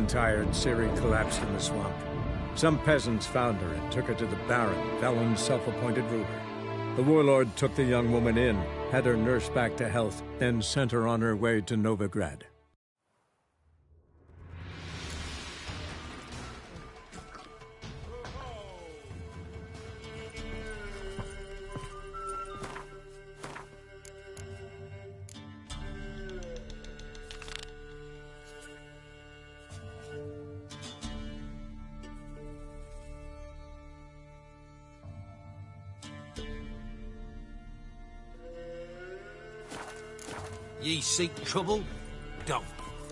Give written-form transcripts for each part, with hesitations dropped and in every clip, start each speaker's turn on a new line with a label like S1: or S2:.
S1: and tired, Ciri collapsed in the swamp. Some peasants found her and took her to the Baron, Felon's self-appointed ruler. The warlord took the young woman in, had her nursed back to health, then sent her on her way to Novigrad.
S2: Ye seek trouble? Don't.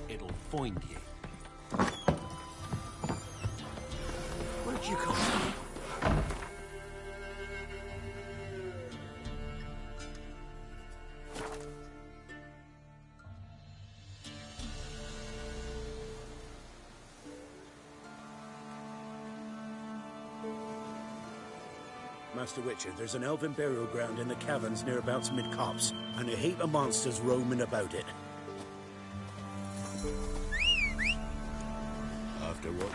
S2: It'll find you. Where'd you come from?
S3: Master Witcher, there's an elven burial ground in the caverns nearabouts mid-copse, and a heap of monsters roaming about it. After what?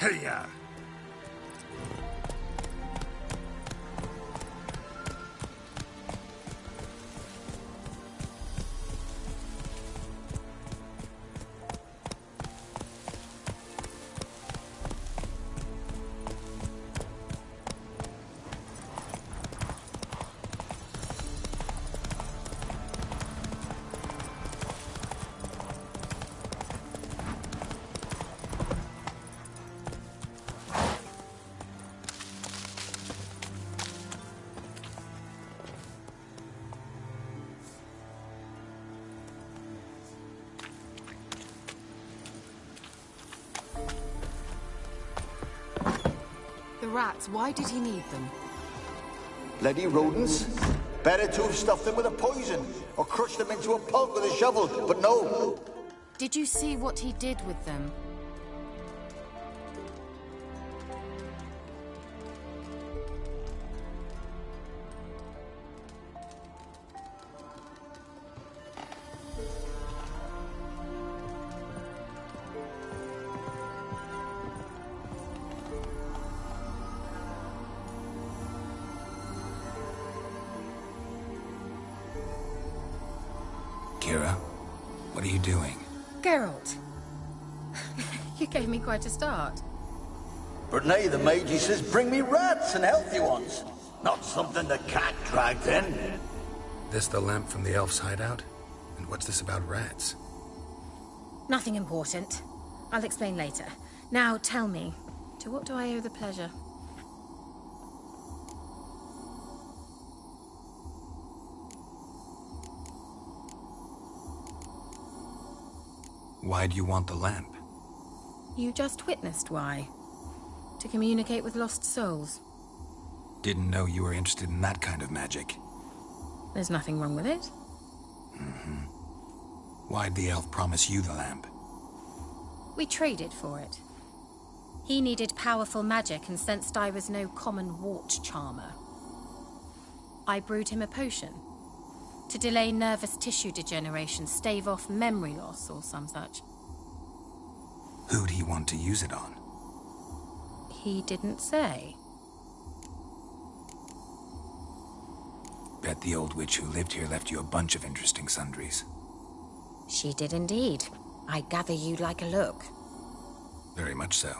S2: Hey-ya!
S4: The rats, why did he need them?
S5: Bloody rodents. Better to have stuffed them with a poison, or crushed them into a pulp with a shovel, but no.
S4: Did you see what he did with them?
S6: Kira, what are you doing?
S4: Geralt! You gave me quite a start.
S5: But nay, the mage, he says, bring me rats and healthy ones. Not something the cat dragged in.
S6: This the lamp from the elf's hideout? And what's this about rats?
S4: Nothing important. I'll explain later. Now tell me, to what do I owe the pleasure?
S6: Why do you want the lamp?
S4: You just witnessed why. To communicate with lost souls.
S6: Didn't know you were interested in that kind of magic.
S4: There's nothing wrong with it.
S6: Why'd the elf promise you the lamp?
S4: We traded for it. He needed powerful magic and sensed I was no common wart charmer. I brewed him a potion. To delay nervous tissue degeneration, stave off memory loss or some such.
S6: Who'd he want to use it on?
S4: He didn't say.
S6: Bet the old witch who lived here left you a bunch of interesting sundries.
S4: She did indeed. I gather you'd like a look.
S6: Very much so.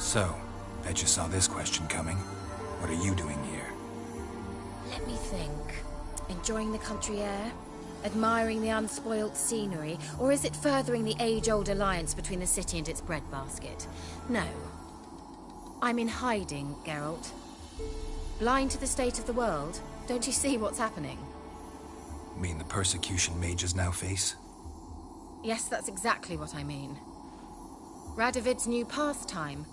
S6: So, bet you saw this question coming. What are you doing here?
S4: Let me think. Enjoying the country air? Admiring the unspoilt scenery? Or is it furthering the age-old alliance between the city and its breadbasket? No. I'm in hiding, Geralt. Blind to the state of the world? Don't you see what's happening?
S6: Mean the persecution mages now face?
S4: Yes, that's exactly what I mean. Radovid's new pastime.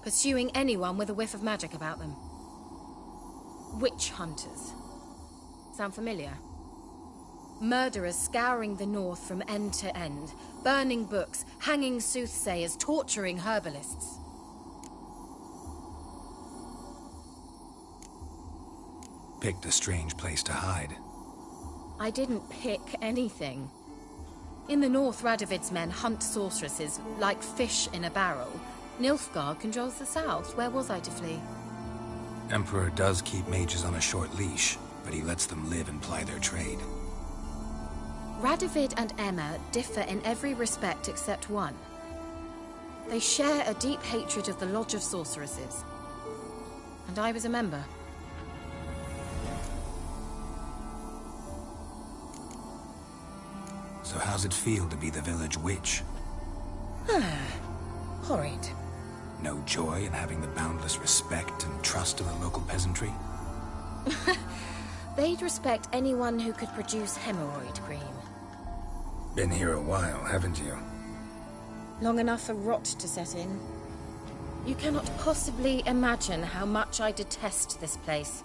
S4: Pursuing anyone with a whiff of magic about them. Witch hunters. Sound familiar? Murderers scouring the north from end to end, burning books, hanging soothsayers, torturing herbalists.
S6: Picked a strange place to hide.
S4: I didn't pick anything. In the north, Radovid's men hunt sorceresses like fish in a barrel. Nilfgaard controls the south. Where was I to flee?
S6: Emperor does keep mages on a short leash, but he lets them live and ply their trade.
S4: Radovid and Emma differ in every respect except one. They share a deep hatred of the Lodge of Sorceresses. And I was a member.
S6: So how's it feel to be the village witch?
S4: Horrid.
S6: No joy in having the boundless respect and trust of the local peasantry?
S4: They'd respect anyone who could produce hemorrhoid cream.
S6: Been here a while, haven't you?
S4: Long enough for rot to set in. You cannot possibly imagine how much I detest this place.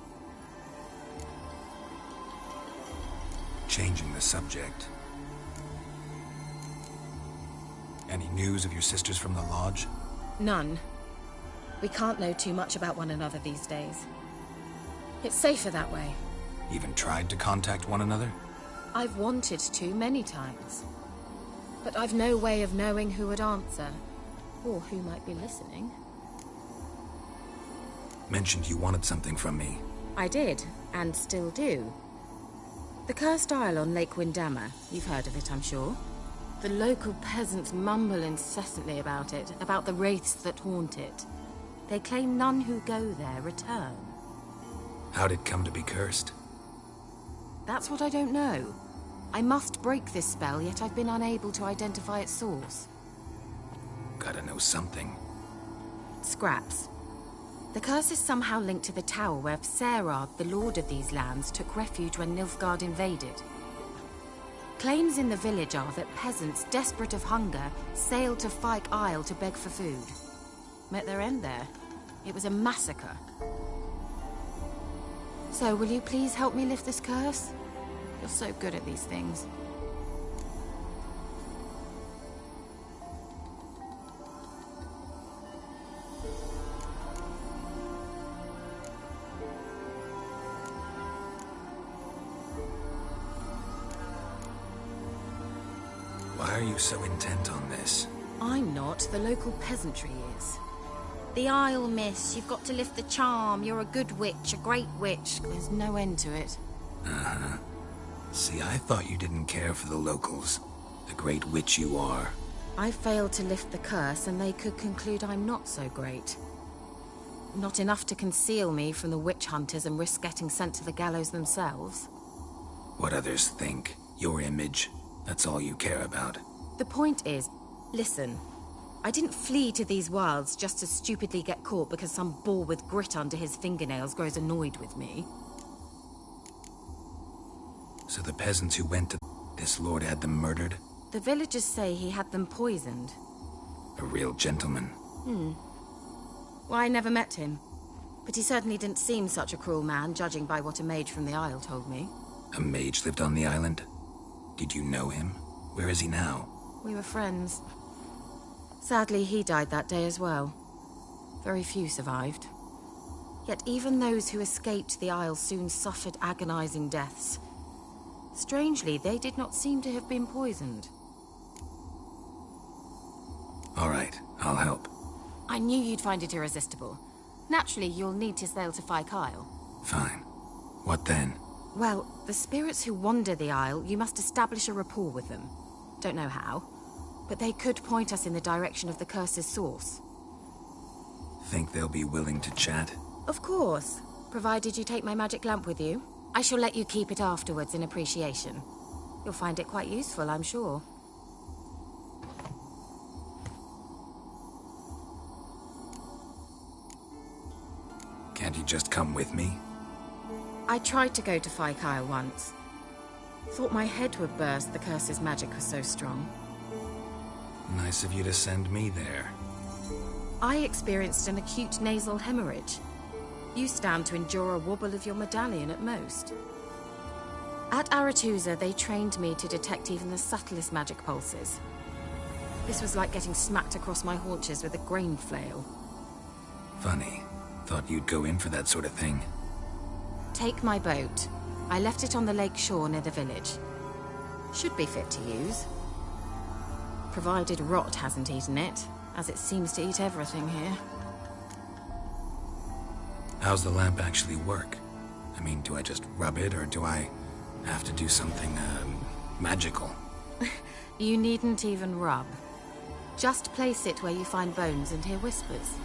S6: Changing the subject. Any news of your sisters from the lodge?
S4: None. We can't know too much about one another these days. It's safer that way.
S6: Even tried to contact one another?
S4: I've wanted to many times. But I've no way of knowing who would answer. Or who might be listening.
S6: Mentioned you wanted something from me.
S4: I did, and still do. The Cursed Isle on Lake Windammer. You've heard of it, I'm sure. The local peasants mumble incessantly about it, about the wraiths that haunt it. They claim none who go there return.
S6: How'd it come to be cursed?
S4: That's what I don't know. I must break this spell, yet I've been unable to identify its source.
S6: Gotta know something.
S4: Scraps. The curse is somehow linked to the tower where Serad, the lord of these lands, took refuge when Nilfgaard invaded. Claims in the village are that peasants, desperate of hunger, sailed to Fyke Isle to beg for food. Met their end there. It was a massacre. So, will you please help me lift this curse? You're so good at these things.
S6: Why are you so intent on this?
S4: I'm not. The local peasantry is. The Isle, miss. You've got to lift the charm. You're a good witch, a great witch. There's no end to it.
S6: Uh-huh. See, I thought you didn't care for the locals. The great witch you are.
S4: I failed to lift the curse, and they could conclude I'm not so great. Not enough to conceal me from the witch hunters and risk getting sent to the gallows themselves.
S6: What others think, your image, that's all you care about.
S4: The point is, listen. I didn't flee to these wilds just to stupidly get caught because some boar with grit under his fingernails grows annoyed with me.
S6: So the peasants who went to this lord had them murdered?
S4: The villagers say he had them poisoned.
S6: A real gentleman.
S4: Well, I never met him. But he certainly didn't seem such a cruel man, judging by what a mage from the Isle told me.
S6: A mage lived on the island? Did you know him? Where is he now?
S4: We were friends. Sadly, he died that day as well. Very few survived. Yet even those who escaped the Isle soon suffered agonizing deaths. Strangely, they did not seem to have been poisoned.
S6: All right, I'll help.
S4: I knew you'd find it irresistible. Naturally, you'll need to sail to Fyke Isle.
S6: Fine. What then?
S4: Well, the spirits who wander the Isle, you must establish a rapport with them. Don't know how, but they could point us in the direction of the curse's source.
S6: Think they'll be willing to chat?
S4: Of course, provided you take my magic lamp with you. I shall let you keep it afterwards in appreciation. You'll find it quite useful, I'm sure.
S6: Can't you just come with me?
S4: I tried to go to Kyle once. Thought my head would burst, the curse's magic was so strong.
S6: Nice of you to send me there.
S4: I experienced an acute nasal hemorrhage. You stand to endure a wobble of your medallion at most. At Aretusa, they trained me to detect even the subtlest magic pulses. This was like getting smacked across my haunches with a grain flail.
S6: Funny. Thought you'd go in for that sort of thing.
S4: Take my boat. I left it on the lake shore near the village. Should be fit to use. Provided rot hasn't eaten it, as it seems to eat everything here.
S6: How's the lamp actually work? I mean, do I just rub it, or do I have to do something, magical?
S4: You needn't even rub. Just place it where you find bones and hear whispers.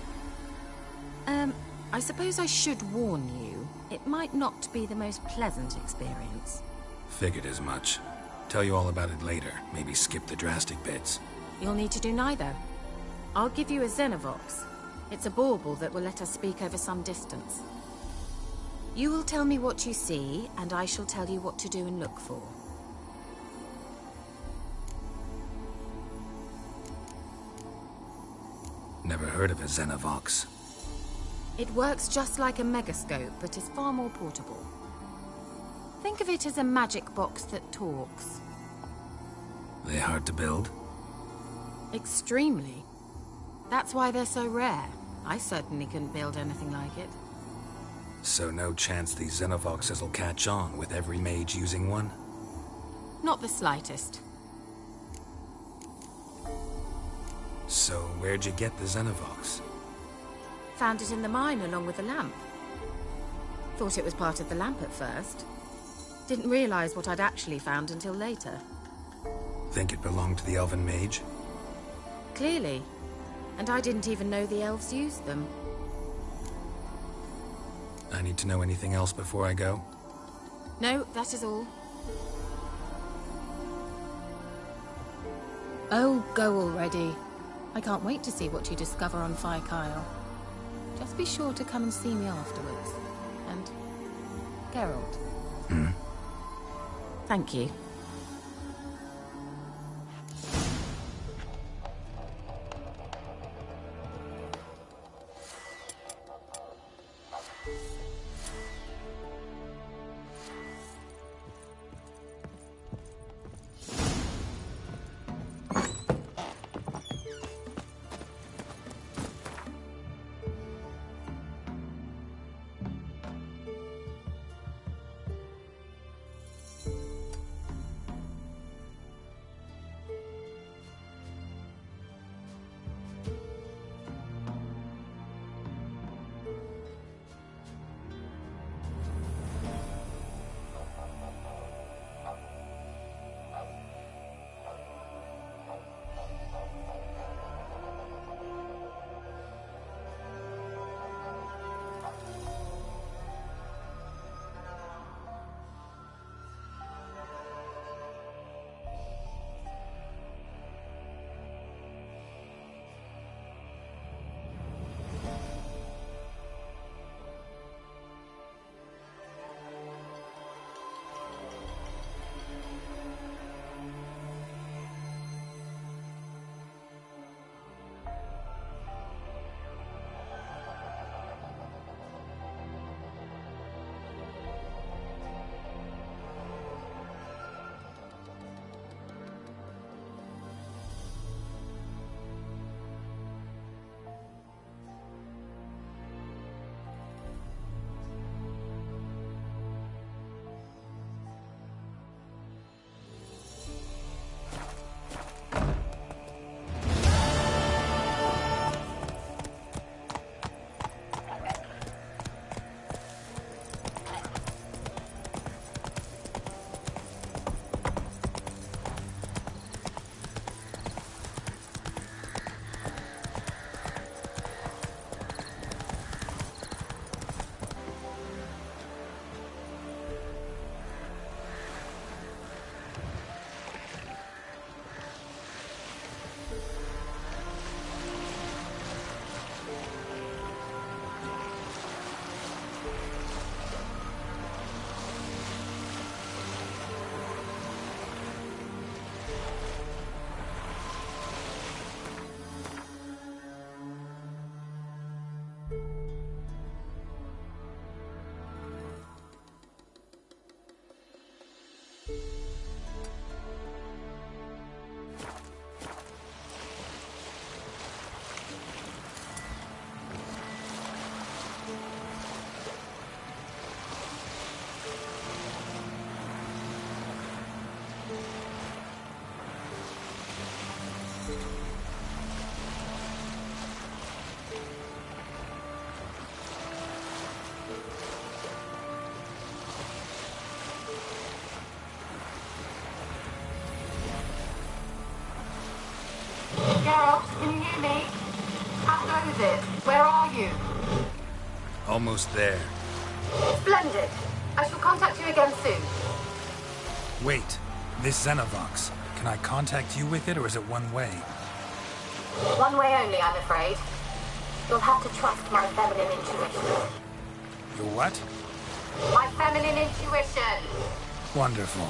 S4: I suppose I should warn you, it might not be the most pleasant experience.
S6: Figured as much. Tell you all about it later, maybe skip the drastic bits.
S4: You'll need to do neither. I'll give you a Xenovox. It's a bauble that will let us speak over some distance. You will tell me what you see, and I shall tell you what to do and look for.
S6: Never heard of a Xenovox.
S4: It works just like a megascope, but is far more portable. Think of it as a magic box that talks.
S6: They hard to build?
S4: Extremely. That's why they're so rare. I certainly couldn't build anything like it.
S6: So no chance these Xenovoxes will catch on with every mage using one?
S4: Not the slightest.
S6: So where'd you get the Xenovox?
S4: Found it in the mine along with the lamp. Thought it was part of the lamp at first. Didn't realize what I'd actually found until later.
S6: Think it belonged to the elven mage?
S4: Clearly. And I didn't even know the elves used them.
S6: I need to know anything else before I go?
S4: No, that is all. Oh, go already. I can't wait to see what you discover on Kyle. Just be sure to come and see me afterwards. And Geralt. Thank you.
S7: is it? Where are you?
S6: Almost there.
S7: Splendid. I shall contact you again soon.
S8: Wait, this Xenovox. Can I contact you with it, or is it one way?
S7: One way only, I'm afraid. You'll have to trust my feminine intuition.
S8: Your what?
S7: My feminine intuition.
S8: Wonderful.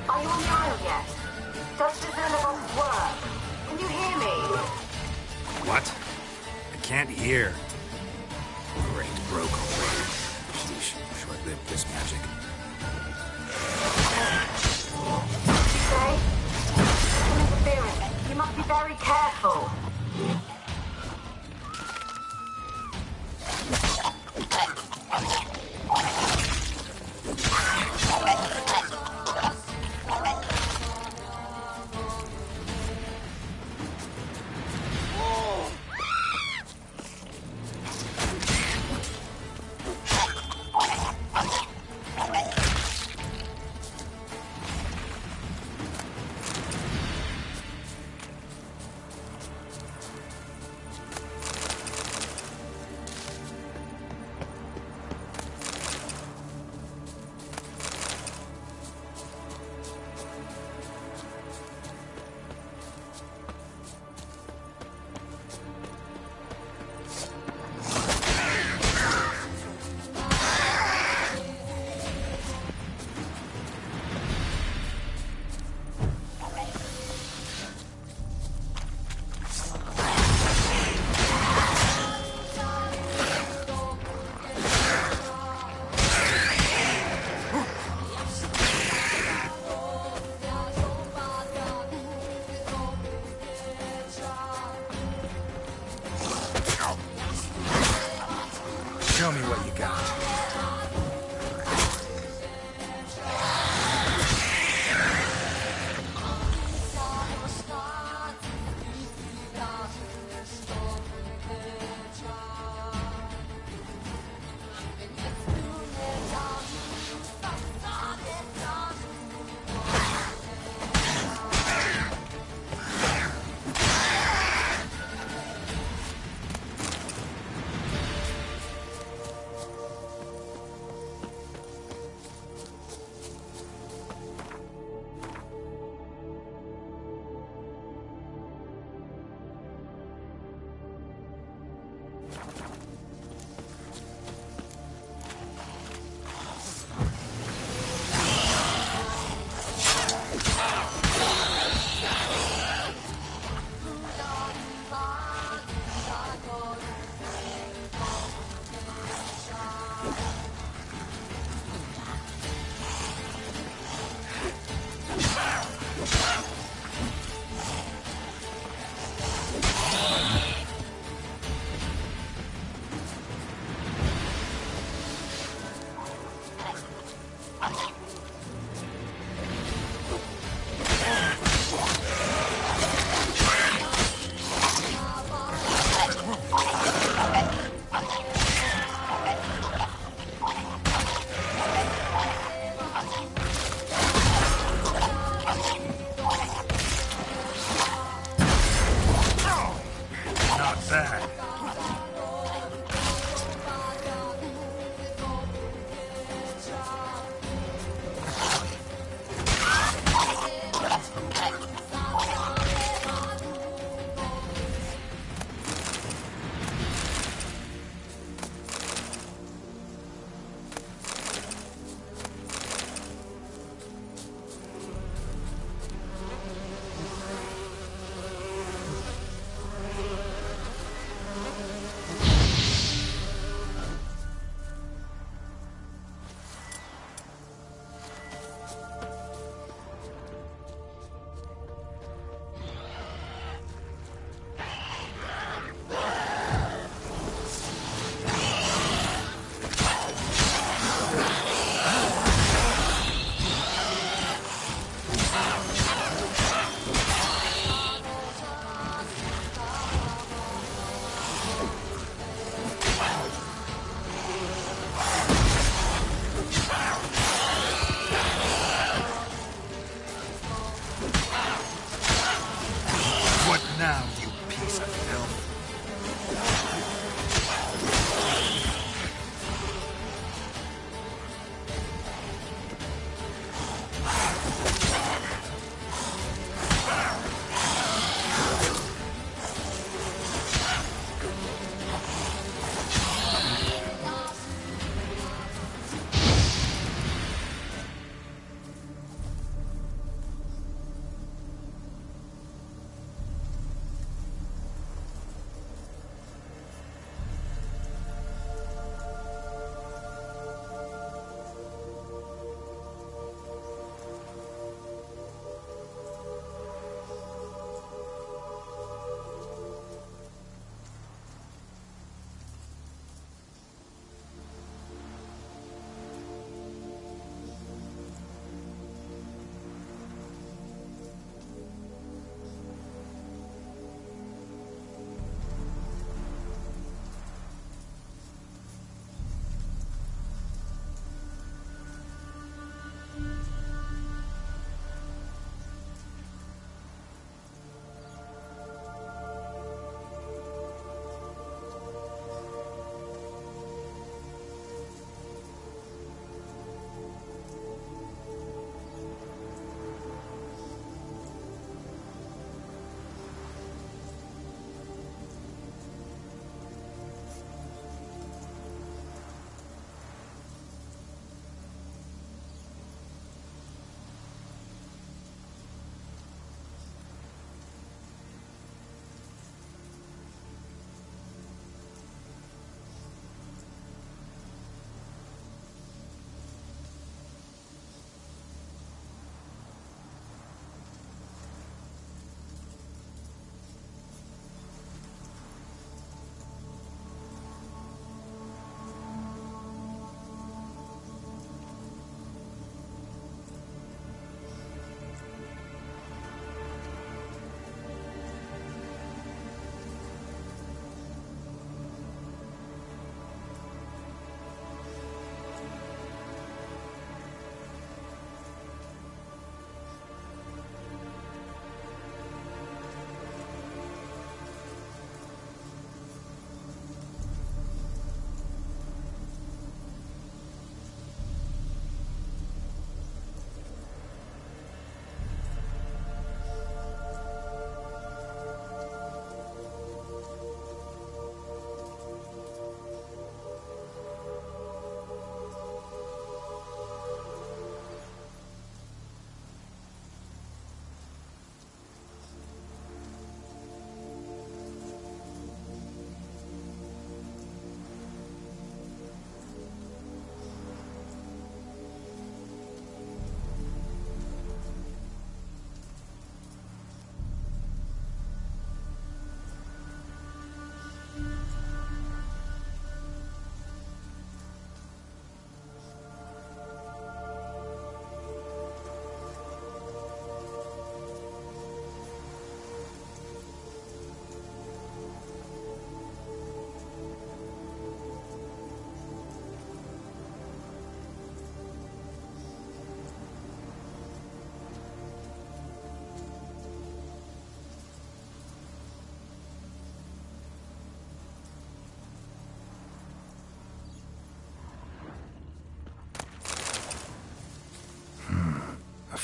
S7: Are you on the isle yet? Does the Xenovox work? Can you hear me?
S6: What? I can't hear. Great, broke already. Sheesh, short-lived this magic.
S7: Say? Interference. You must be very careful.
S8: Show me what you got.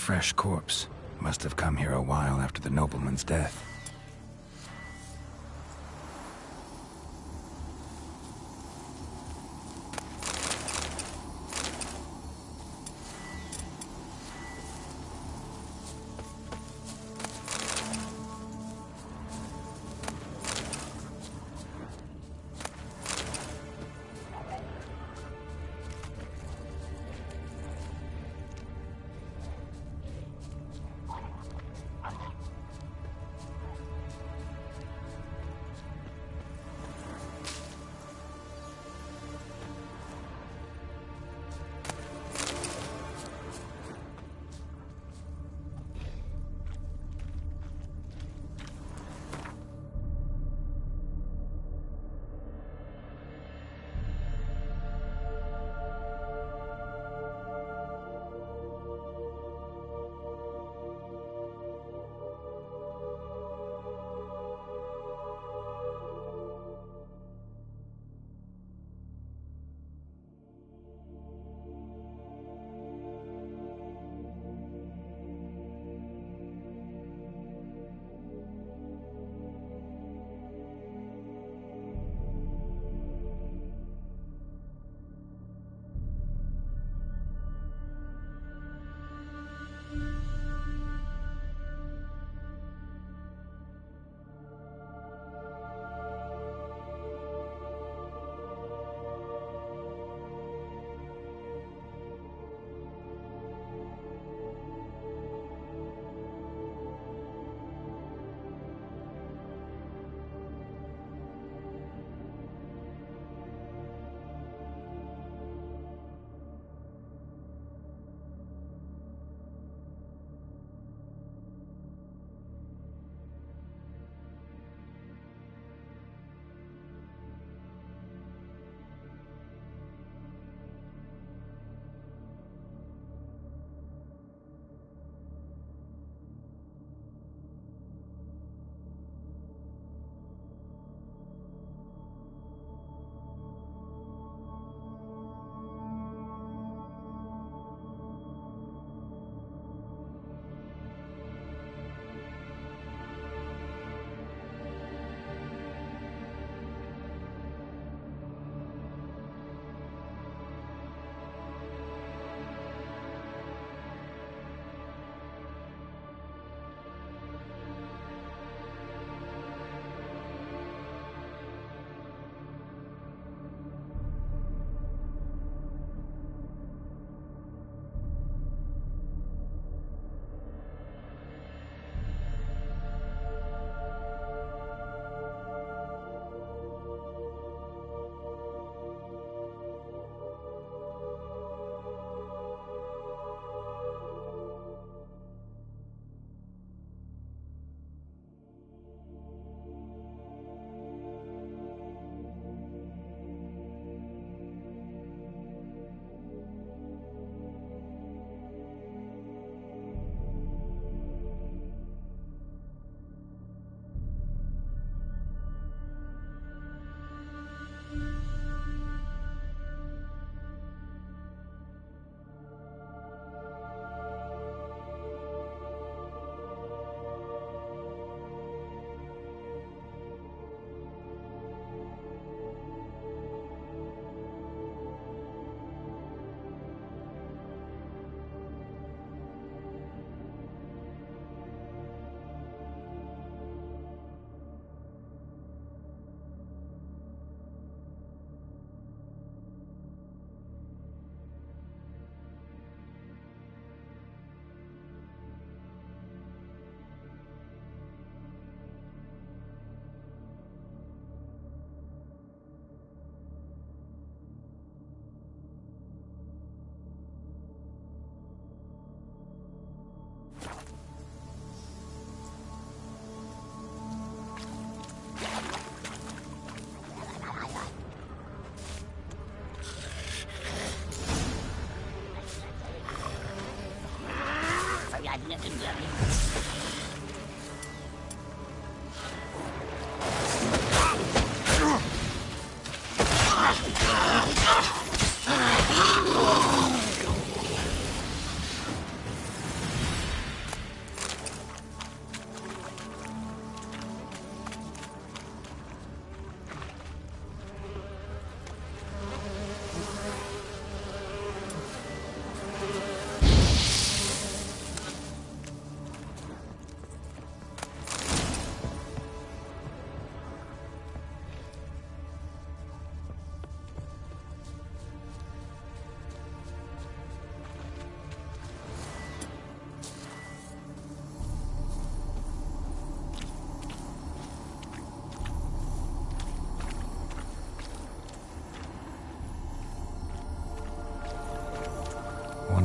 S6: fresh corpse. Must have come here a while after the nobleman's death.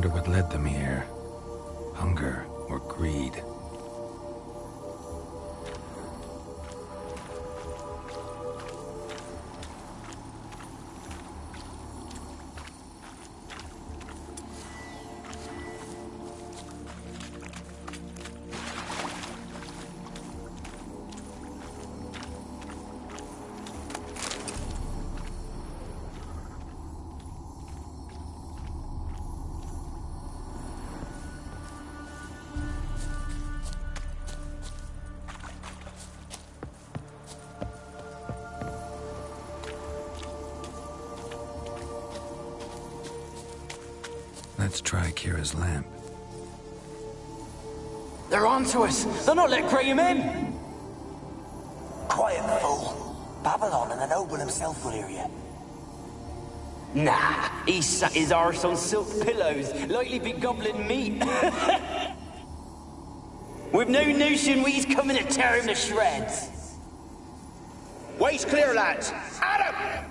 S6: wonder what led them here. Hunger or greed. Let's try Kira's lamp.
S9: They're onto us! They'll not let Graham in!
S5: Quiet, fool. Babylon and the noble himself will hear you.
S9: Nah, he sat his arse on silk pillows, likely be gobbling meat. We've no notion we's coming to tear him to shreds.
S3: Way's clear, lads. Adam!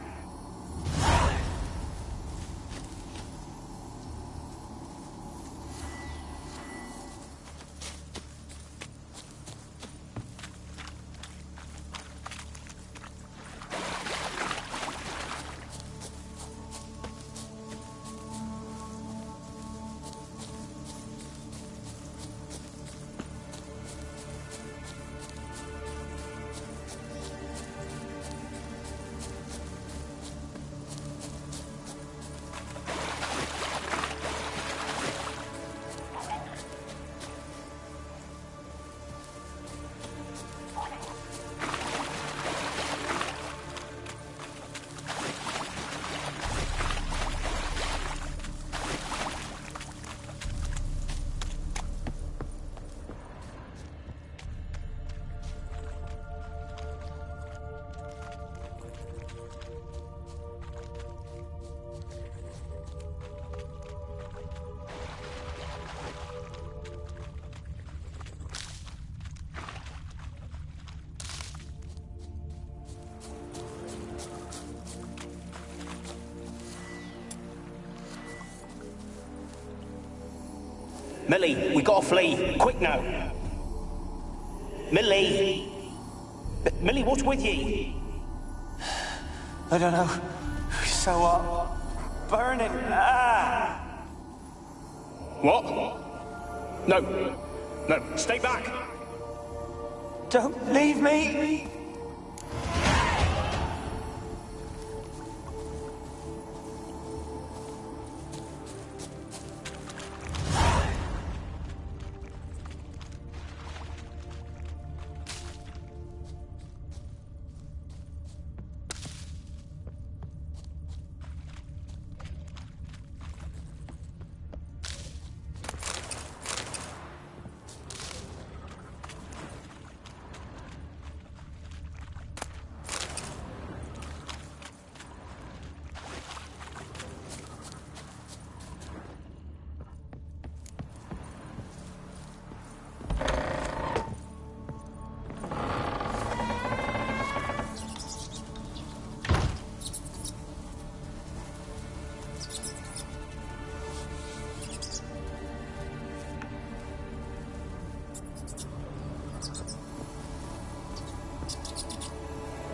S9: Millie, we gotta flee. Quick now. Millie! Millie, what's with ye?
S5: I don't know. So hot. Burning. Ah!
S9: What? No. No, stay back.
S5: Don't leave me!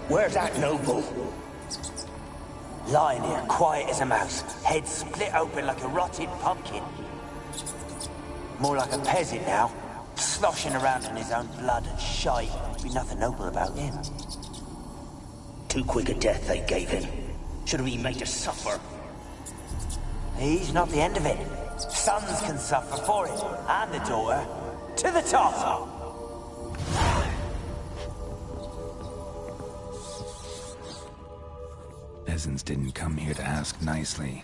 S9: Where's that noble?
S5: Lying here, quiet as a mouse, head split open like a rotted pumpkin. More like a peasant now, sloshing around in his own blood and shite. Be nothing noble about him.
S9: Too quick a death they gave him. Should have been made to suffer.
S5: He's not the end of it. Sons can suffer for it, and the daughter. To the top!
S6: Peasants didn't come here to ask nicely.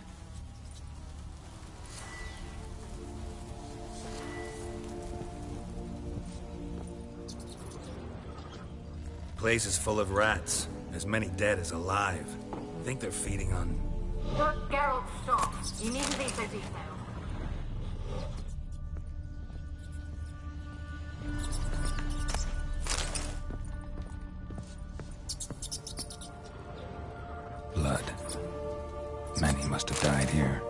S8: Place is full of rats. As many dead as alive. Think they're feeding on...
S7: Look, Geralt, stop. You needn't be so detailed.
S6: Blood. Many must have died here.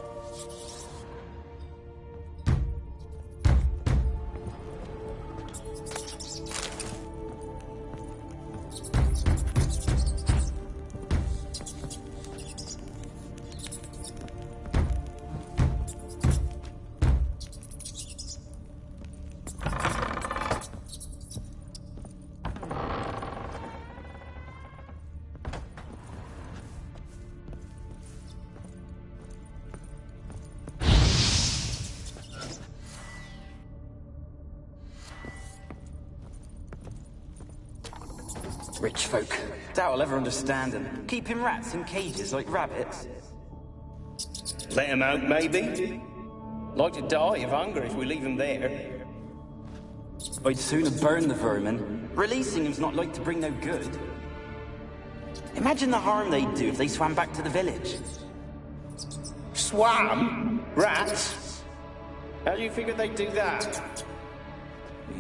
S10: Rich folk. Doubt I'll ever understand them. Keeping rats in cages like rabbits.
S9: Let him out, maybe? Like to die of hunger if we leave him there.
S10: I'd sooner burn the vermin. Releasing him's not like to bring no good. Imagine the harm they'd do if they swam back to the village.
S9: Swam? Rats? How do you figure they'd do that?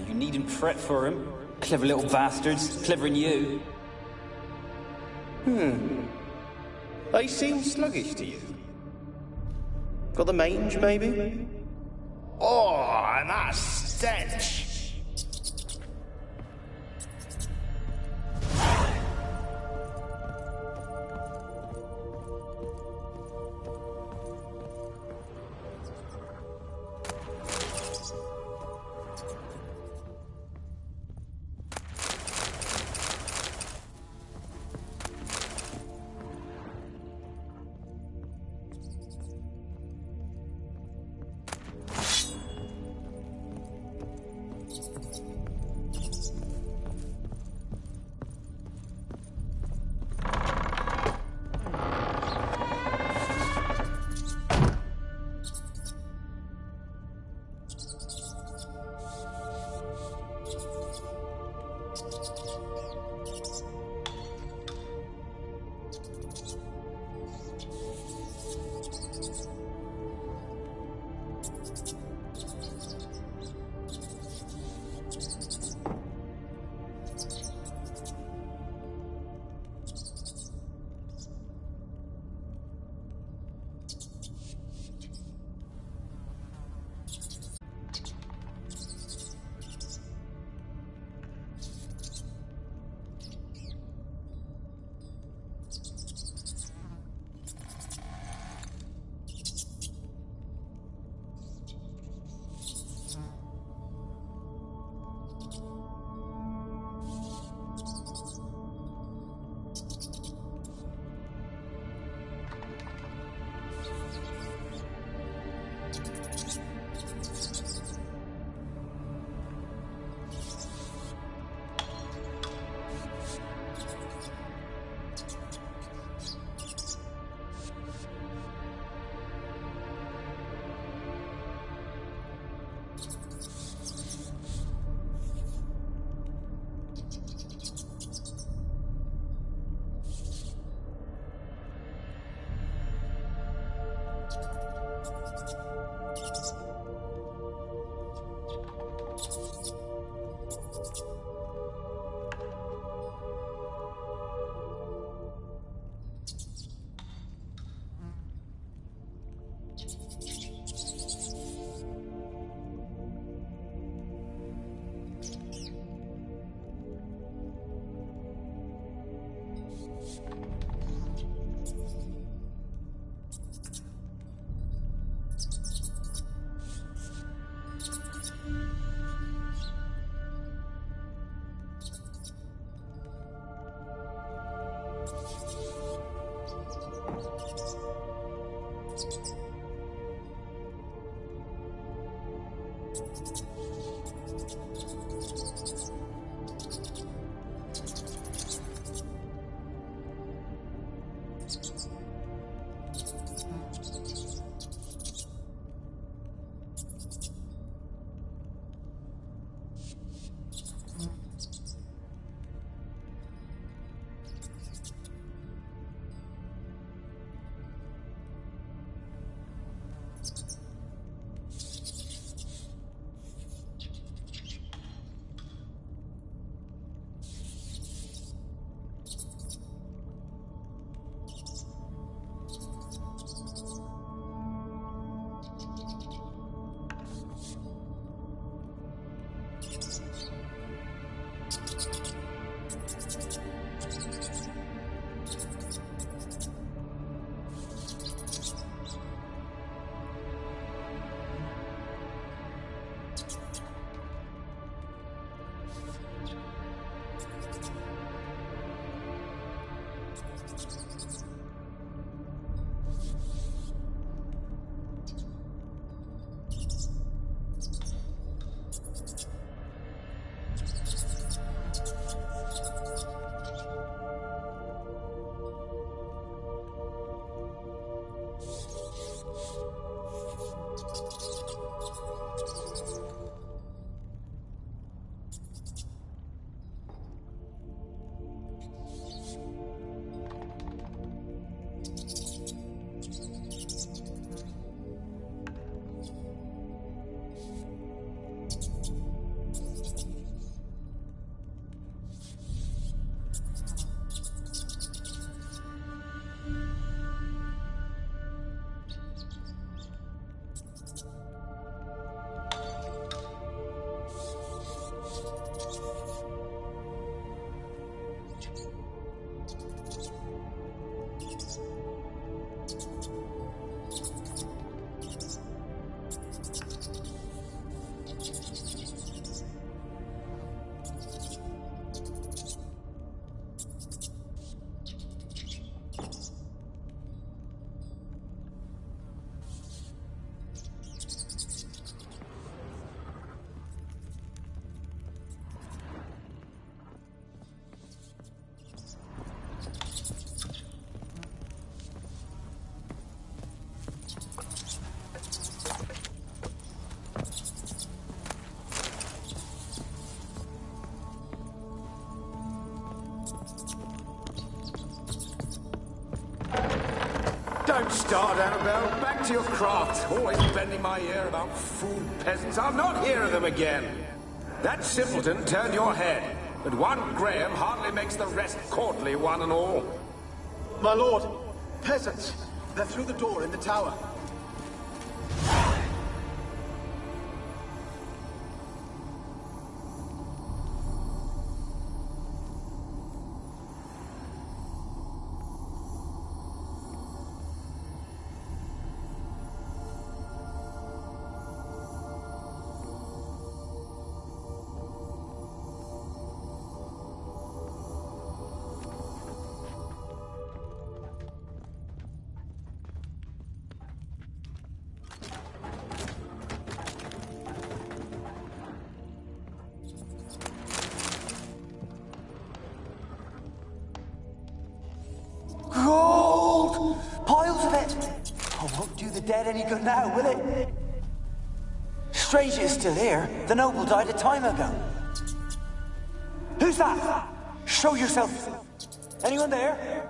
S10: You needn't fret for him. Clever little bastards. Clever than you.
S9: They seem sluggish to you. Got the mange, maybe? Oh, and that stench!
S11: Don't start, Annabelle. Back to your craft. Always bending my ear about fool peasants. I'll not hear of them again. That simpleton turned your head, but one Graham hardly makes the rest courtly, one and all.
S12: My lord, peasants. They're through the door in the tower.
S5: Gold! Piles of it! Oh, won't do the dead any good now, will it? Strange it's still here. The noble died a time ago. Who's that? Show yourself. Anyone there?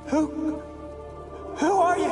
S5: Who are you?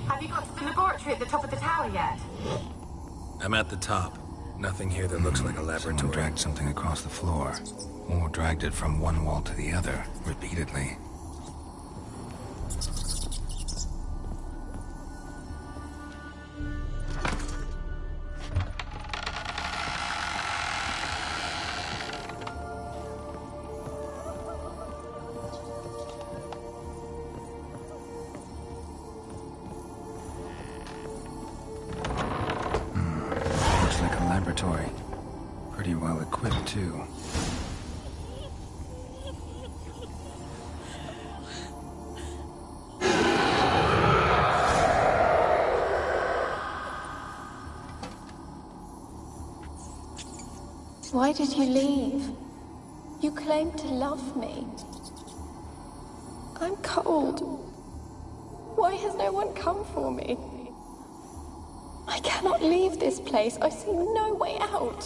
S7: Have you got to the laboratory at the top of the tower yet?
S6: I'm at the top. Nothing here that looks like a laboratory.
S13: Someone dragged something across the floor, or dragged it from one wall to the other, repeatedly. Laboratory. Pretty well equipped, too.
S14: Why did you leave? You claimed to love me. I'm cold. Why has no one come for me? I cannot leave this place. I see no way out.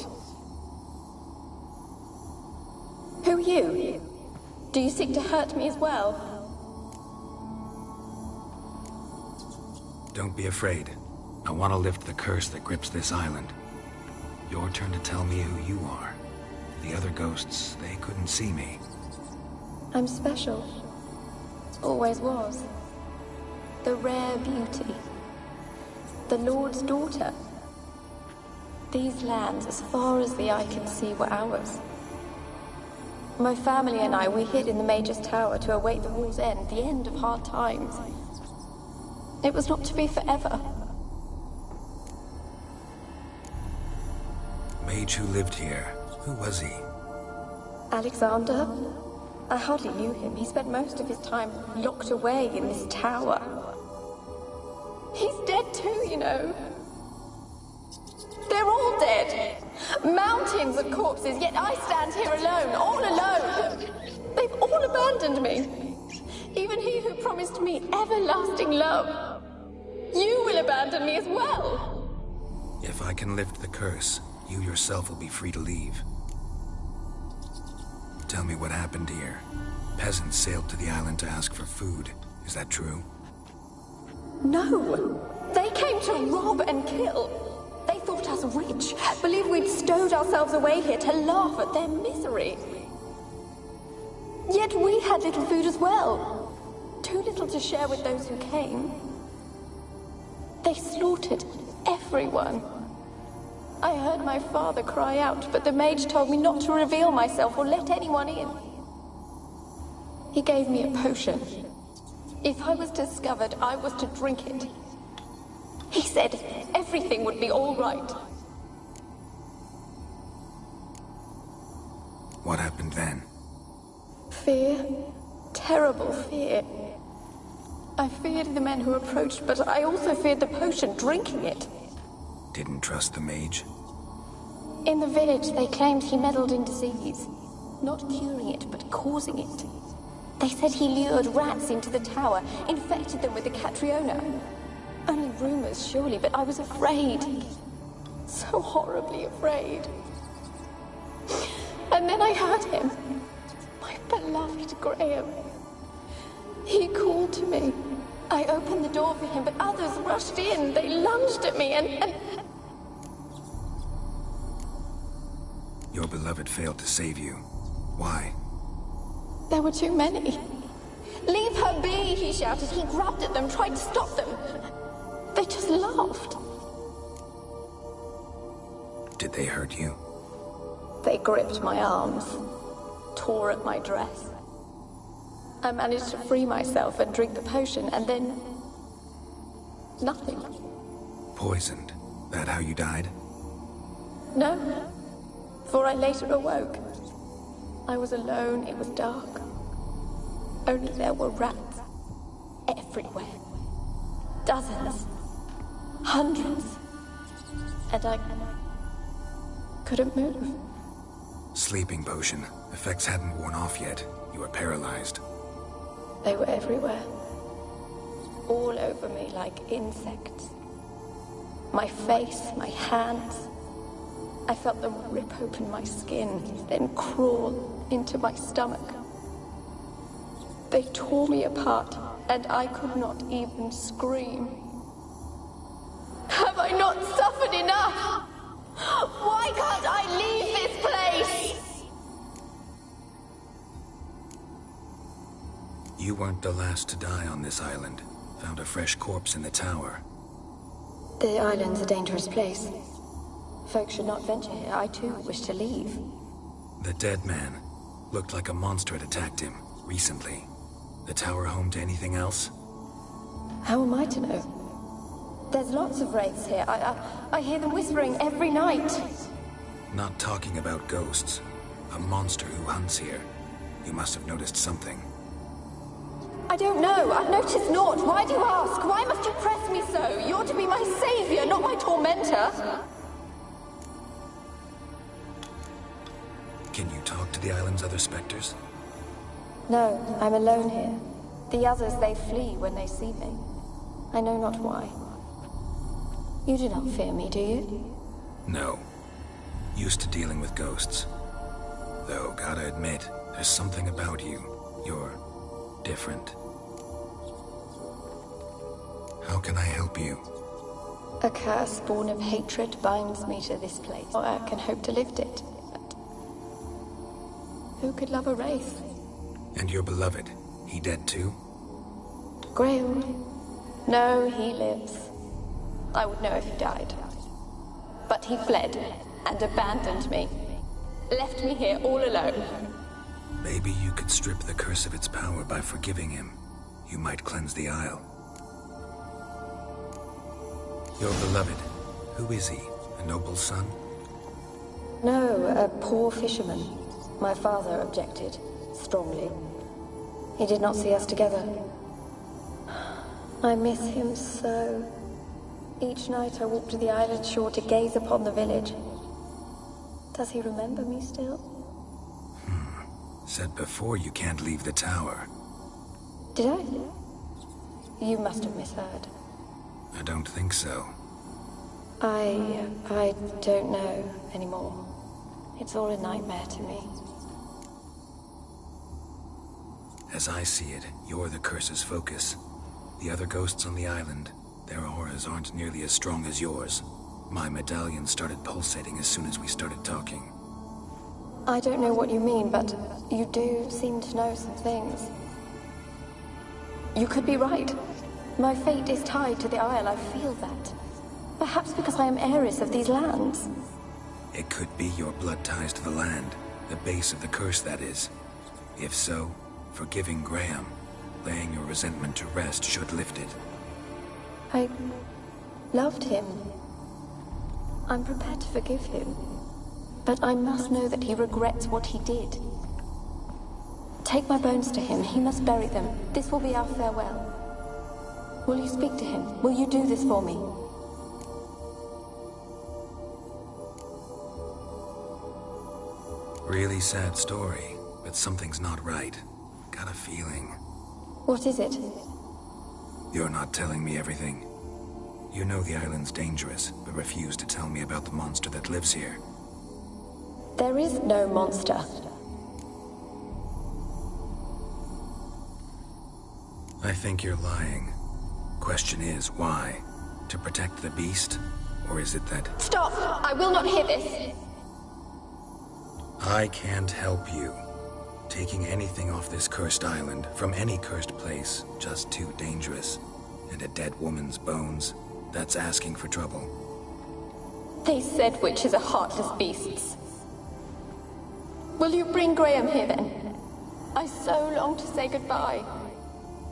S14: Who are you? Do you seek to hurt me as well?
S6: Don't be afraid. I want to lift the curse that grips this island. Your turn to tell me who you are. The other ghosts, they couldn't see me.
S14: I'm special. Always was. The rare beauty. The Lord's daughter. These lands, as far as the eye can see, were ours. My family and I, we hid in the Major's Tower to await the war's end, the end of hard times. It was not to be forever.
S6: Mage who lived here. Who was he?
S14: Alexander? I hardly knew him. He spent most of his time locked away in this tower. He's dead too, you know. know. They're all dead. Mountains of corpses, yet I stand here alone, all alone. They've all abandoned me. Even he who promised me everlasting love. You will abandon me as well.
S6: If I can lift the curse, you yourself will be free to leave. Tell me what happened here. Peasants sailed to the island to ask for food. Is that true?
S14: No. They came to rob and kill. They thought us rich, believed we'd stowed ourselves away here to laugh at their misery. Yet we had little food as well. Too little to share with those who came. They slaughtered everyone. I heard my father cry out, but the mage told me not to reveal myself or let anyone in. He gave me a potion. If I was discovered, I was to drink it. He said everything would be all right.
S6: What happened then?
S14: Fear. Terrible fear. I feared the men who approached, but I also feared the potion, drinking it.
S6: Didn't trust the mage?
S14: In the village, they claimed he meddled in disease. Not curing it, but causing it. They said he lured rats into the tower, infected them with the Catriona. Only rumors, surely, but I was afraid. So horribly afraid. And then I heard him. My beloved Graham. He called to me. I opened the door for him, but others rushed in. They lunged at me and...
S6: Your beloved failed to save you. Why?
S14: There were too many. Leave her be, he shouted. He grabbed at them, tried to stop them. They just laughed.
S6: Did they hurt you?
S14: They gripped my arms, tore at my dress. I managed to free myself and drink the potion, and then... nothing.
S6: Poisoned? That how you died?
S14: No, for I later awoke. I was alone, it was dark. Only there were rats. Everywhere. Dozens. Hundreds. And I... couldn't move.
S6: Sleeping potion. Effects hadn't worn off yet. You were paralyzed.
S14: They were everywhere. All over me like insects. My face, my hands. I felt them rip open my skin, then crawl into my stomach. They tore me apart, and I could not even scream. Have I not suffered enough? Why can't I leave this place?
S6: You weren't the last to die on this island. Found a fresh corpse in the tower.
S14: The island's a dangerous place. Folks should not venture here. I too wish to leave.
S6: The dead man. Looked like a monster had attacked him, recently. The tower home to anything else?
S14: How am I to know? There's lots of wraiths here. I hear them whispering every night.
S6: Not talking about ghosts. A monster who hunts here. You must have noticed something.
S14: I don't know. I've noticed naught. Why do you ask? Why must you press me so? You're to be my savior, not my tormentor.
S6: Can you talk to the island's other specters?
S14: No, I'm alone here. The others, they flee when they see me. I know not why. You do not fear me, do you?
S6: No. Used to dealing with ghosts. Though, gotta admit, there's something about you. You're... different. How can I help you?
S14: A curse born of hatred binds me to this place. I can hope to lift it, but... who could love a wraith?
S6: And your beloved, he dead too?
S14: Graham? No, he lives. I would know if he died. But he fled and abandoned me. Left me here all alone.
S6: Maybe you could strip the curse of its power by forgiving him. You might cleanse the Isle. Your beloved, who is he? A noble son?
S14: No, a poor fisherman. My father objected, strongly. He did not see us together. I miss him so. Each night I walk to the island shore to gaze upon the village. Does he remember me still?
S13: Said before you can't leave the tower.
S14: Did I? You must have misheard.
S13: I don't think so.
S14: I don't know anymore. It's all a nightmare to me.
S13: As I see it, you're the curse's focus. The other ghosts on the island, their auras aren't nearly as strong as yours. My medallion started pulsating as soon as we started talking.
S14: I don't know what you mean, but you do seem to know some things. You could be right. My fate is tied to the Isle, I feel that. Perhaps because I am heiress of these lands.
S13: It could be your blood ties to the land, the base of the curse, that is. If so, forgiving Graham, laying your resentment to rest should lift it.
S14: I loved him. I'm prepared to forgive him. But I must know that he regrets what he did. Take my bones to him. He must bury them. This will be our farewell. Will you speak to him? Will you do this for me?
S13: Really sad story, but something's not right. Got a feeling.
S14: What is it?
S13: You're not telling me everything. You know the island's dangerous, but refuse to tell me about the monster that lives here.
S14: There is no monster.
S13: I think you're lying. Question is, why? To protect the beast? Or is it that...
S14: Stop! I will not hear this!
S13: I can't help you. Taking anything off this cursed island, from any cursed place, just too dangerous. And a dead woman's bones, that's asking for trouble.
S14: They said witches are heartless beasts. Will you bring Graham here then? I so long to say goodbye.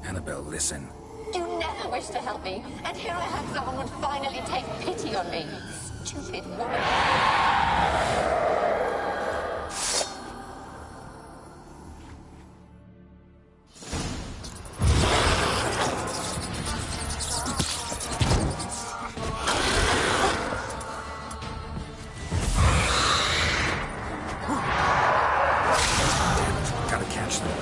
S13: Annabelle, listen.
S7: You never wished to help me, and here I have someone would finally take pity on me. Stupid woman.
S13: Gotta catch them.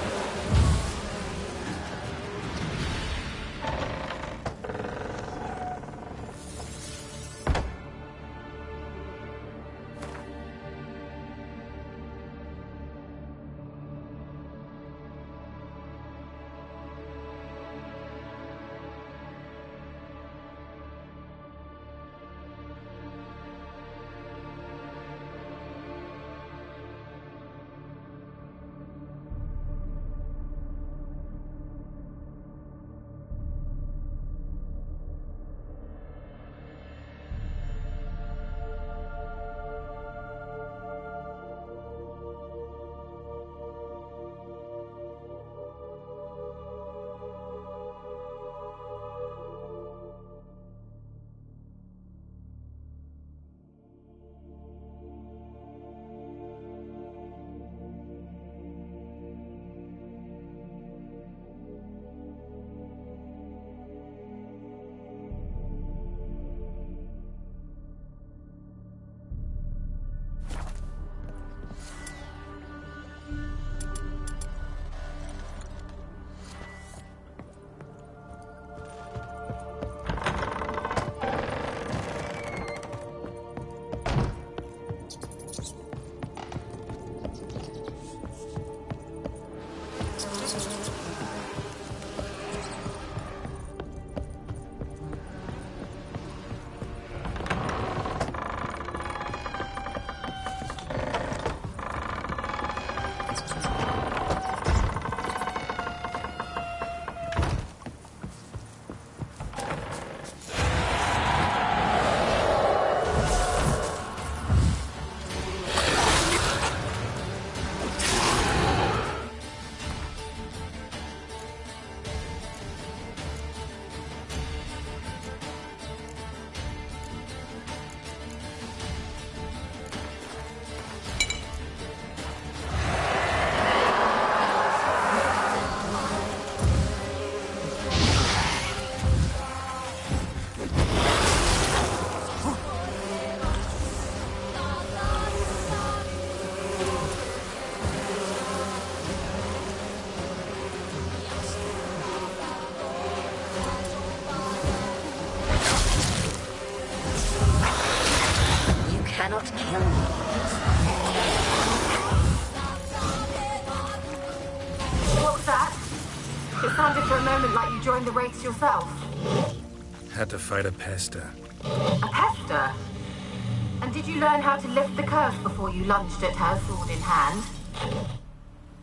S15: cannot kill me.
S7: What was that? It sounded for a moment like you joined the race yourself.
S13: Had to fight a pester.
S7: A pester? And did you learn how to lift the curse before you lunged at her, sword in hand?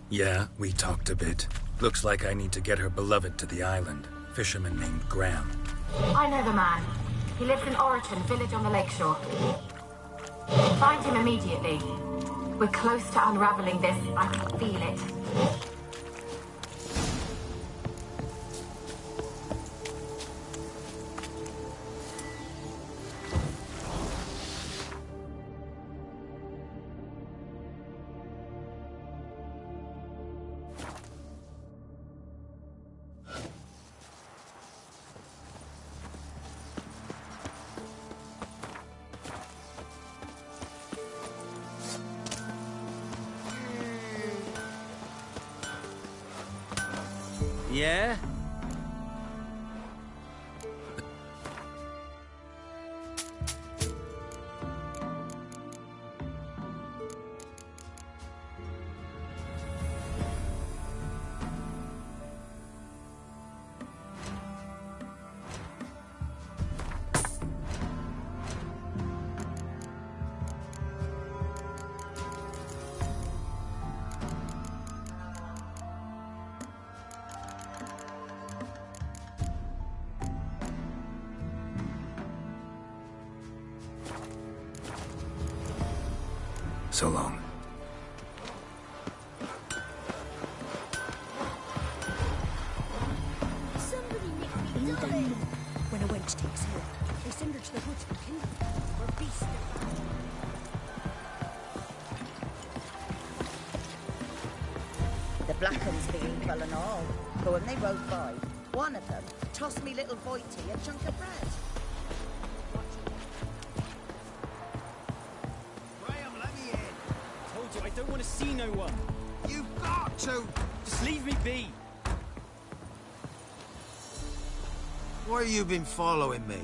S13: Yeah, we talked a bit. Looks like I need to get her beloved to the island. Fisherman named Graham.
S7: I know the man. He lives in Oriton, village on the lakeshore. Find him immediately. We're close to unraveling this. I can feel it.
S16: Yeah?
S13: So long.
S17: You don't know when a wench takes her. They send her to the woods for kindling, or beasts.
S15: The black uns be evil and all, but when they rode by, one of them tossed me little Voighty a chunk of bread.
S16: I don't want to see no one.
S2: You've got to!
S16: Just leave me be.
S2: Why you been following me?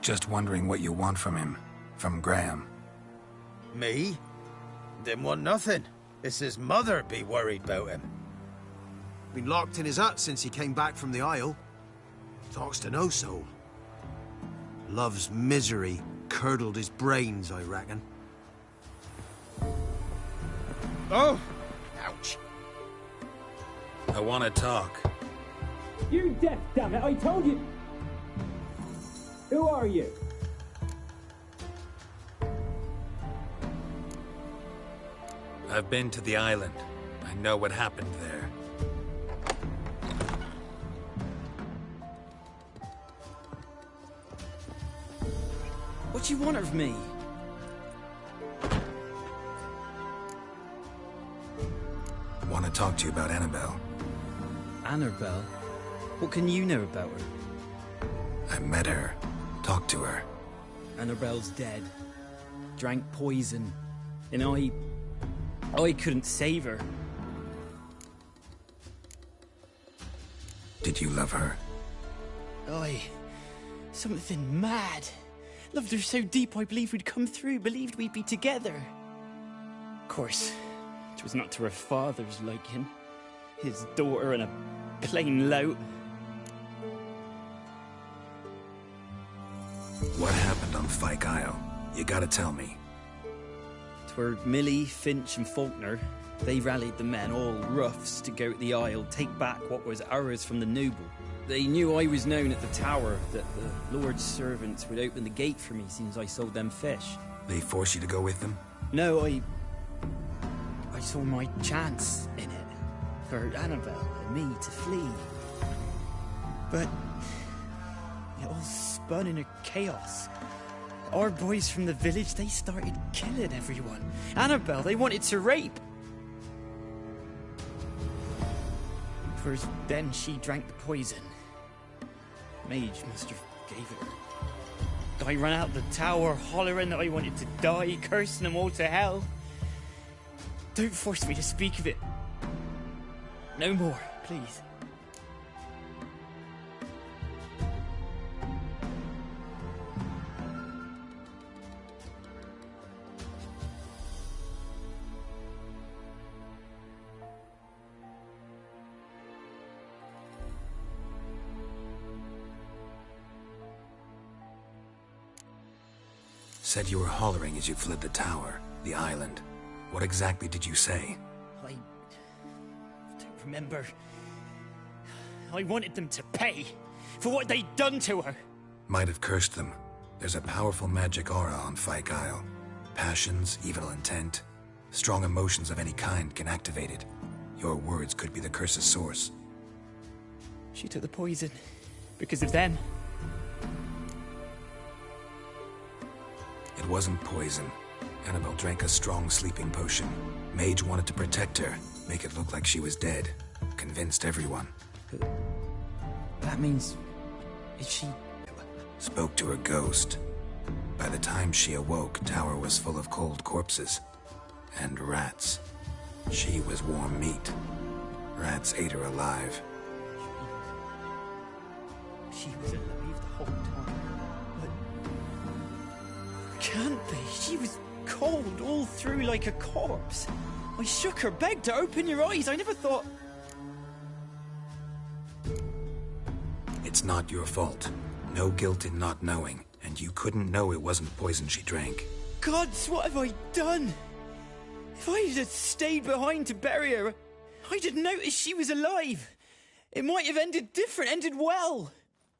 S6: Just wondering what you want from him. From Graham.
S2: Me? Didn't want nothing. It's his mother be worried about him.
S18: Been locked in his hut since he came back from the Isle. Talks to no soul. Love's misery curdled his brains, I reckon.
S2: Oh! Ouch.
S13: I want to talk.
S10: You deaf, damn it! I told you! Who are you?
S13: I've been to the island. I know what happened there.
S16: What do you want of me?
S6: Want to talk to you about Annabelle.
S16: Annabelle? What can you know about her?
S6: I met her. Talked to her.
S16: Annabelle's dead. Drank poison. And I couldn't save her.
S6: Did you love her?
S16: Something mad. Loved her so deep I believed we'd come through, believed we'd be together. Of course, it was not to her father's liking. His daughter and a plain lout.
S6: What happened on Fyke Isle? You gotta tell me.
S16: 'Twere Millie, Finch and Faulkner. They rallied the men, all roughs, to go to the Isle, take back what was ours from the noble. They knew I was known at the tower, that the Lord's servants would open the gate for me since I sold them fish.
S6: They forced you to go with them?
S16: No, I saw my chance in it. For Annabelle and me to flee. But it all spun in a chaos. Our boys from the village, they started killing everyone. Annabelle, they wanted to rape. 'Twas then she drank the poison. Mage must have gave it her. I ran out the tower hollering that I wanted to die, cursing them all to hell. Don't force me to speak of it. No more, please.
S13: Said you were hollering as you fled the tower, the island. What exactly did you say?
S16: I don't remember. I wanted them to pay for what they'd done to her.
S13: Might have cursed them. There's a powerful magic aura on Fyke Isle. Passions, evil intent, strong emotions of any kind can activate it. Your words could be the curse's source.
S16: She took the poison because of them.
S13: It wasn't poison. Annabelle drank a strong sleeping potion. Mage wanted to protect her, make it look like she was dead. Convinced everyone.
S16: But that means... is she...
S13: Spoke to her ghost. By the time she awoke, tower was full of cold corpses. And rats. She was warm meat. Rats ate her alive.
S16: She was alive the whole time. But... can't be. She was cold all through like a corpse. I shook her, begged her, open your eyes. I never thought...
S13: It's not your fault. No guilt in not knowing, and you couldn't know it wasn't poison she drank.
S16: Gods, what have I done? If I had stayed behind to bury her, I'd have noticed she was alive. It might have ended different, ended well.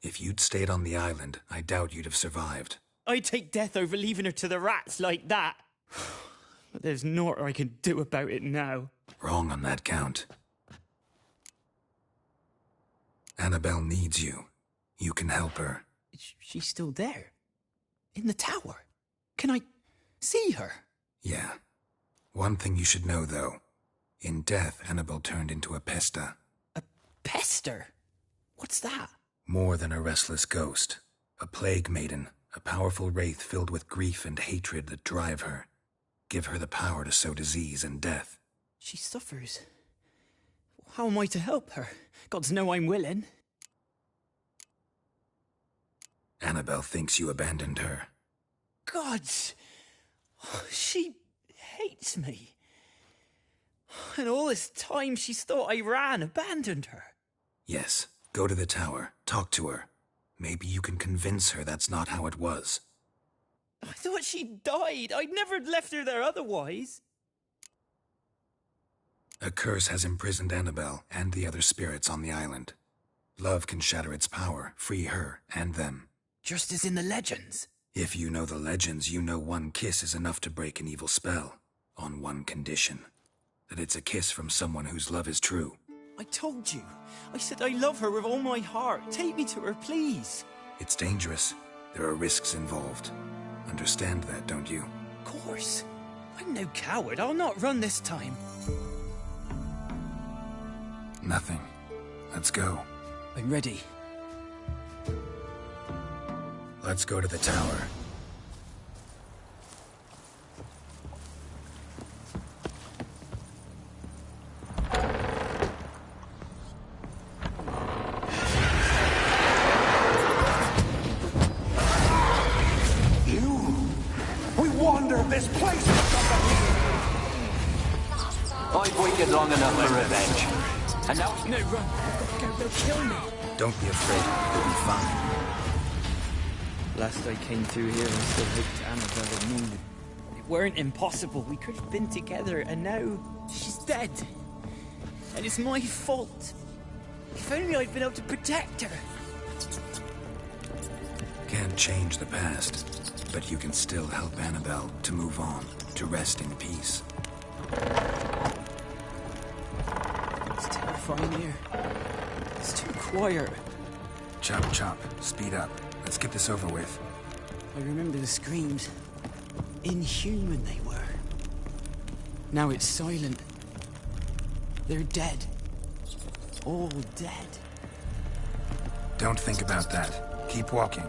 S13: If you'd stayed on the island, I doubt you'd have survived.
S16: I'd take death over leaving her to the rats like that. But there's naught I can do about it now.
S13: Wrong on that count. Annabelle needs you. You can help her.
S16: She's still there? In the tower? Can I see her?
S13: Yeah. One thing you should know, though. In death, Annabelle turned into a pesta.
S16: A pester? What's that?
S13: More than a restless ghost. A plague maiden. A powerful wraith filled with grief and hatred that drive her. Give her the power to sow disease and death.
S16: She suffers. How am I to help her? Gods know I'm willing.
S13: Annabelle thinks you abandoned her.
S16: Gods! She hates me. And all this time she's thought I abandoned her.
S13: Yes, go to the tower, talk to her. Maybe you can convince her that's not how it was.
S16: I thought she died. I'd never left her there otherwise.
S13: A curse has imprisoned Annabelle and the other spirits on the island. Love can shatter its power, free her and them.
S16: Just as in the legends.
S13: If you know the legends, you know one kiss is enough to break an evil spell. On one condition. That it's a kiss from someone whose love is true.
S16: I told you. I said I love her with all my heart. Take me to her, please.
S13: It's dangerous. There are risks involved. Understand that, don't you?
S16: Of course. I'm no coward. I'll not run this time.
S13: Nothing. Let's go.
S16: I'm ready.
S13: Let's go to the tower.
S11: We wandered this place.
S5: I've waited long enough for revenge. And now...
S16: No, run. I've got to go. They'll kill me.
S13: Don't be afraid. You'll be fine.
S16: Last I came through here, I still hoped Annabelle and me. It weren't impossible. We could have been together, and now she's dead. And it's my fault. If only I'd been able to protect her.
S13: Can't change the past, but you can still help Annabelle to move on, to rest in peace.
S16: It's terrifying here. It's too quiet.
S6: Chop, chop. Speed up. Let's get this over with.
S16: I remember the screams. Inhuman they were. Now it's silent. They're dead. All dead.
S6: Don't think about that. Keep walking.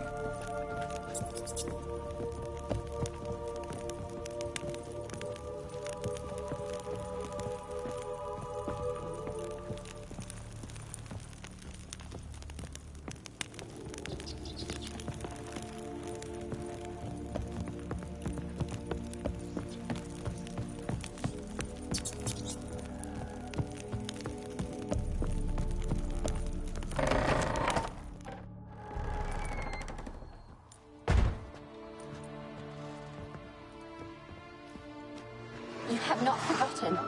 S14: have not forgotten.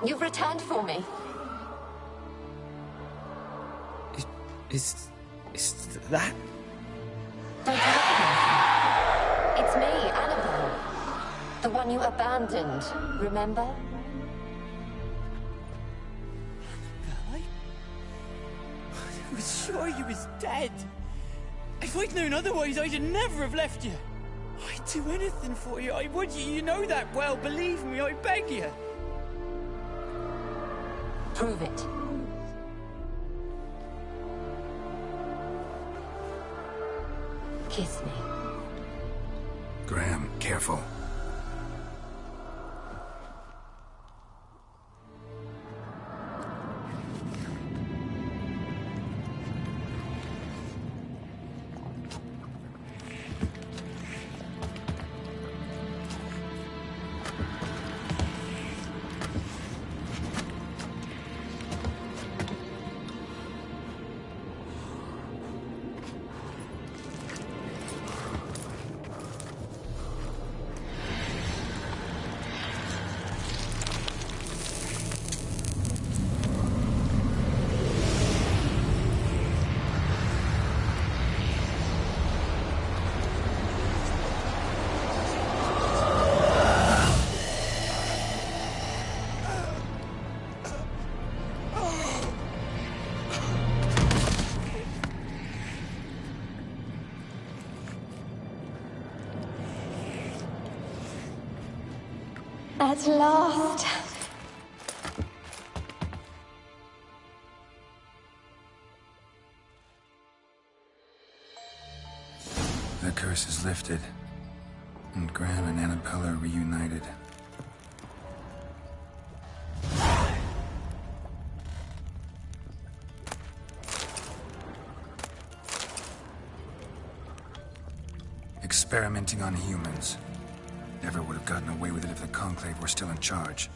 S14: You've returned for me.
S16: Is that?
S14: Don't recognize me. It's me, Annabelle. The one you abandoned, remember?
S16: I was sure you was dead. If I'd known otherwise, I'd never have left you. I'd do anything for you. I would. You know that well. Believe me, I beg you.
S14: Prove it. Kiss me.
S13: Graham, careful.
S14: At last.
S13: The curse is lifted, and Graham and Annabelle are reunited. Experimenting on humans. Never would have gotten away with it if the Conclave were still in charge.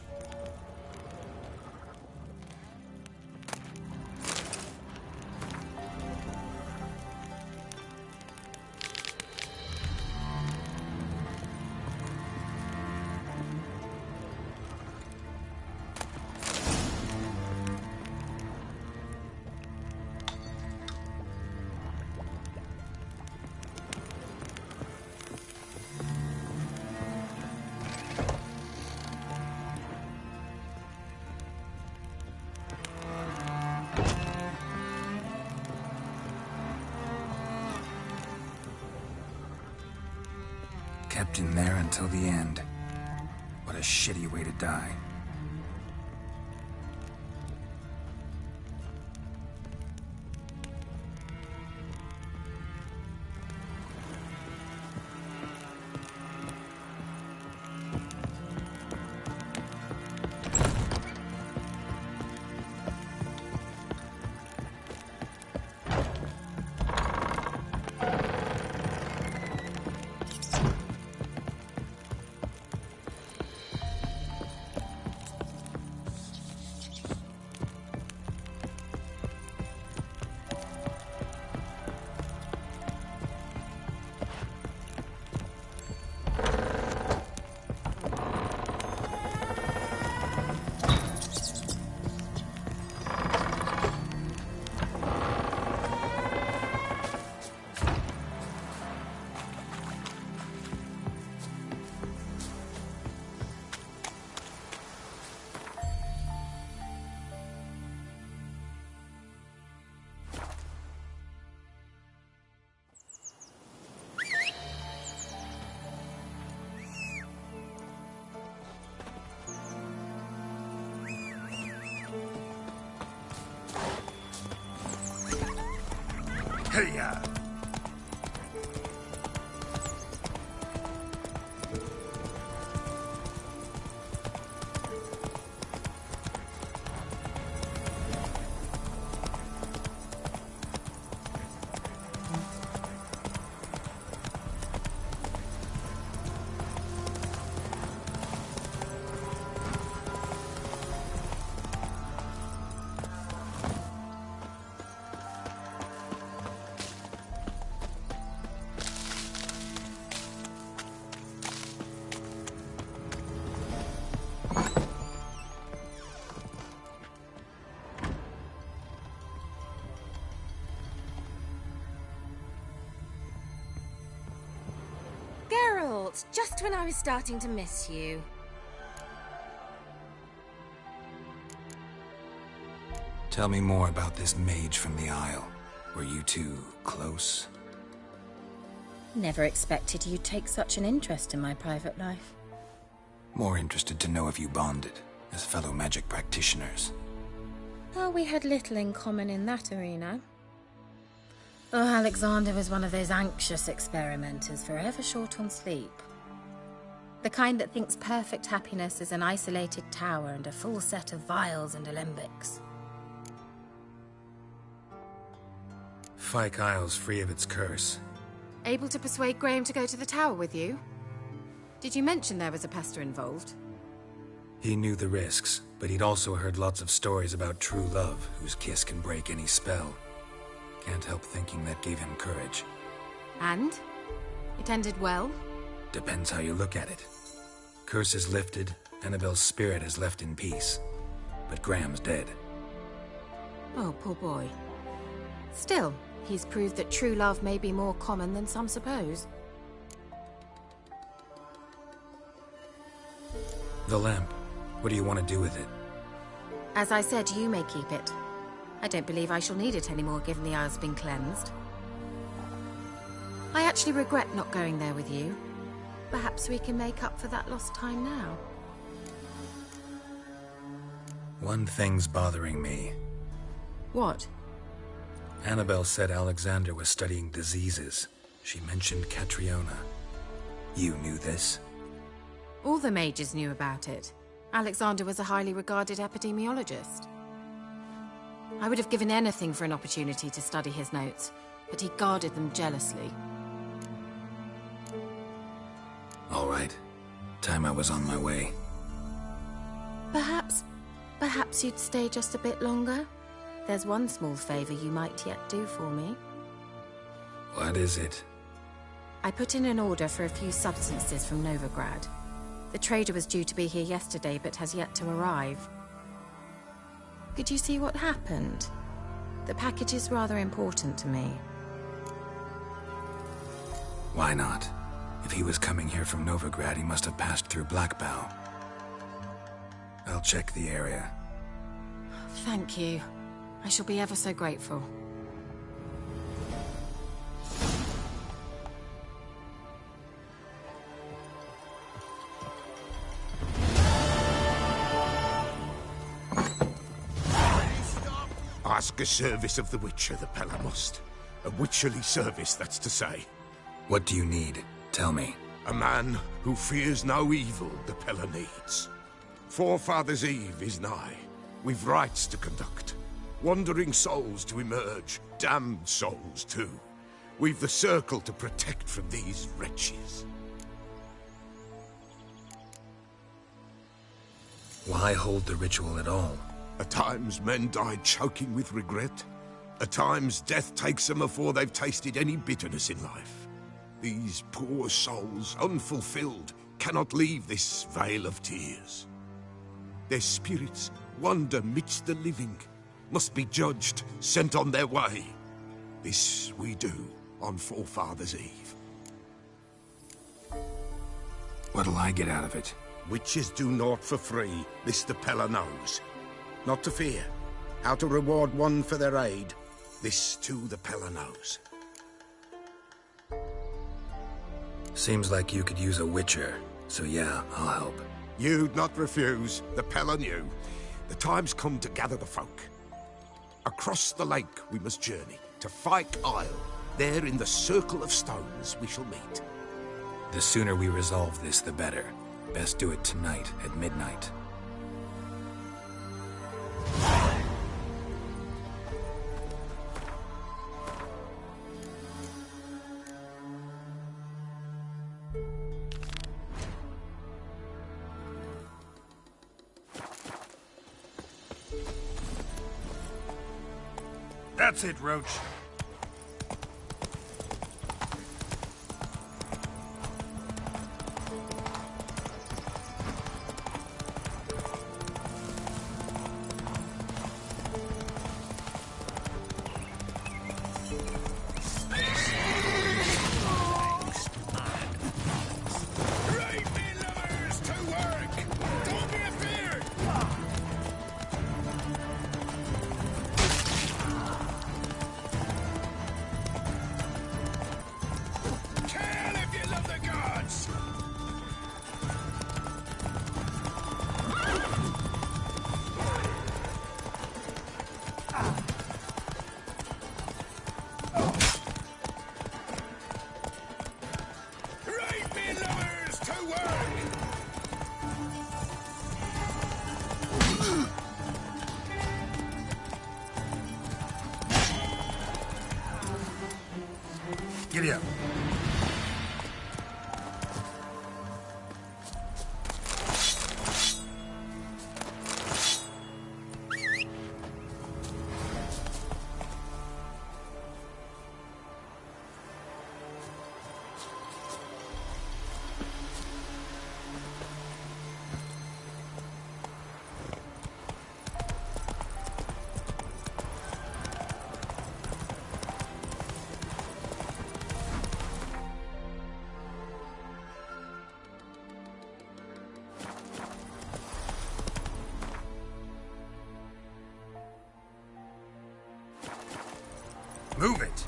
S13: Kept in there until the end. What a shitty way to die.
S4: fault, just when I was starting to miss you.
S13: Tell me more about this mage from the Isle. Were you two close?
S4: Never expected you'd take such an interest in my private life.
S13: More interested to know if you bonded, as fellow magic practitioners.
S4: Well, we had little in common in that arena. Oh, Alexander was one of those anxious experimenters, forever short on sleep. The kind that thinks perfect happiness is an isolated tower and a full set of vials and alembics.
S13: Fyke Isle's free of its curse.
S4: Able to persuade Graham to go to the tower with you? Did you mention there was a pester involved?
S13: He knew the risks, but he'd also heard lots of stories about true love, whose kiss can break any spell. Can't help thinking that gave him courage.
S4: And? It ended well?
S13: Depends how you look at it. Curse is lifted, Annabelle's spirit is left in peace. But Graham's dead.
S4: Oh, poor boy. Still, he's proved that true love may be more common than some suppose.
S13: The lamp. What do you want to do with it?
S4: As I said, you may keep it. I don't believe I shall need it anymore, given the Isle's been cleansed. I actually regret not going there with you. Perhaps we can make up for that lost time now.
S13: One thing's bothering me.
S4: What?
S13: Annabelle said Alexander was studying diseases. She mentioned Catriona. You knew this?
S4: All the mages knew about it. Alexander was a highly regarded epidemiologist. I would have given anything for an opportunity to study his notes, but he guarded them jealously.
S13: All right. Time I was on my way.
S4: Perhaps you'd stay just a bit longer? There's one small favor you might yet do for me.
S13: What is it?
S4: I put in an order for a few substances from Novigrad. The trader was due to be here yesterday, but has yet to arrive. Could you see what happened? The package is rather important to me.
S13: Why not? If he was coming here from Novigrad, he must have passed through Blackbow. I'll check the area.
S4: Thank you. I shall be ever so grateful.
S11: Ask a service of the Witcher, the Pella must. A witcherly service, that's to say.
S13: What do you need? Tell me.
S11: A man who fears no evil the Pella needs. Forefathers' Eve is nigh. We've rites to conduct. Wandering souls to emerge. Damned souls, too. We've the circle to protect from these wretches.
S13: Why hold the ritual at all?
S11: At times men die choking with regret. At times death takes them before they've tasted any bitterness in life. These poor souls, unfulfilled, cannot leave this vale of tears. Their spirits wander midst the living, must be judged, sent on their way. This we do on Forefathers' Eve.
S13: What'll I get out of it?
S11: Witches do naught for free, this the Pella knows. Not to fear. How to reward one for their aid, this too the Pella knows.
S13: Seems like you could use a witcher, so yeah, I'll help.
S11: You'd not refuse, the Pella knew. The time's come to gather the folk. Across the lake we must journey, to Fyke Isle. There in the circle of stones we shall meet.
S13: The sooner we resolve this, the better. Best do it tonight at midnight.
S8: That's it, Roach. Giddy up. Move it!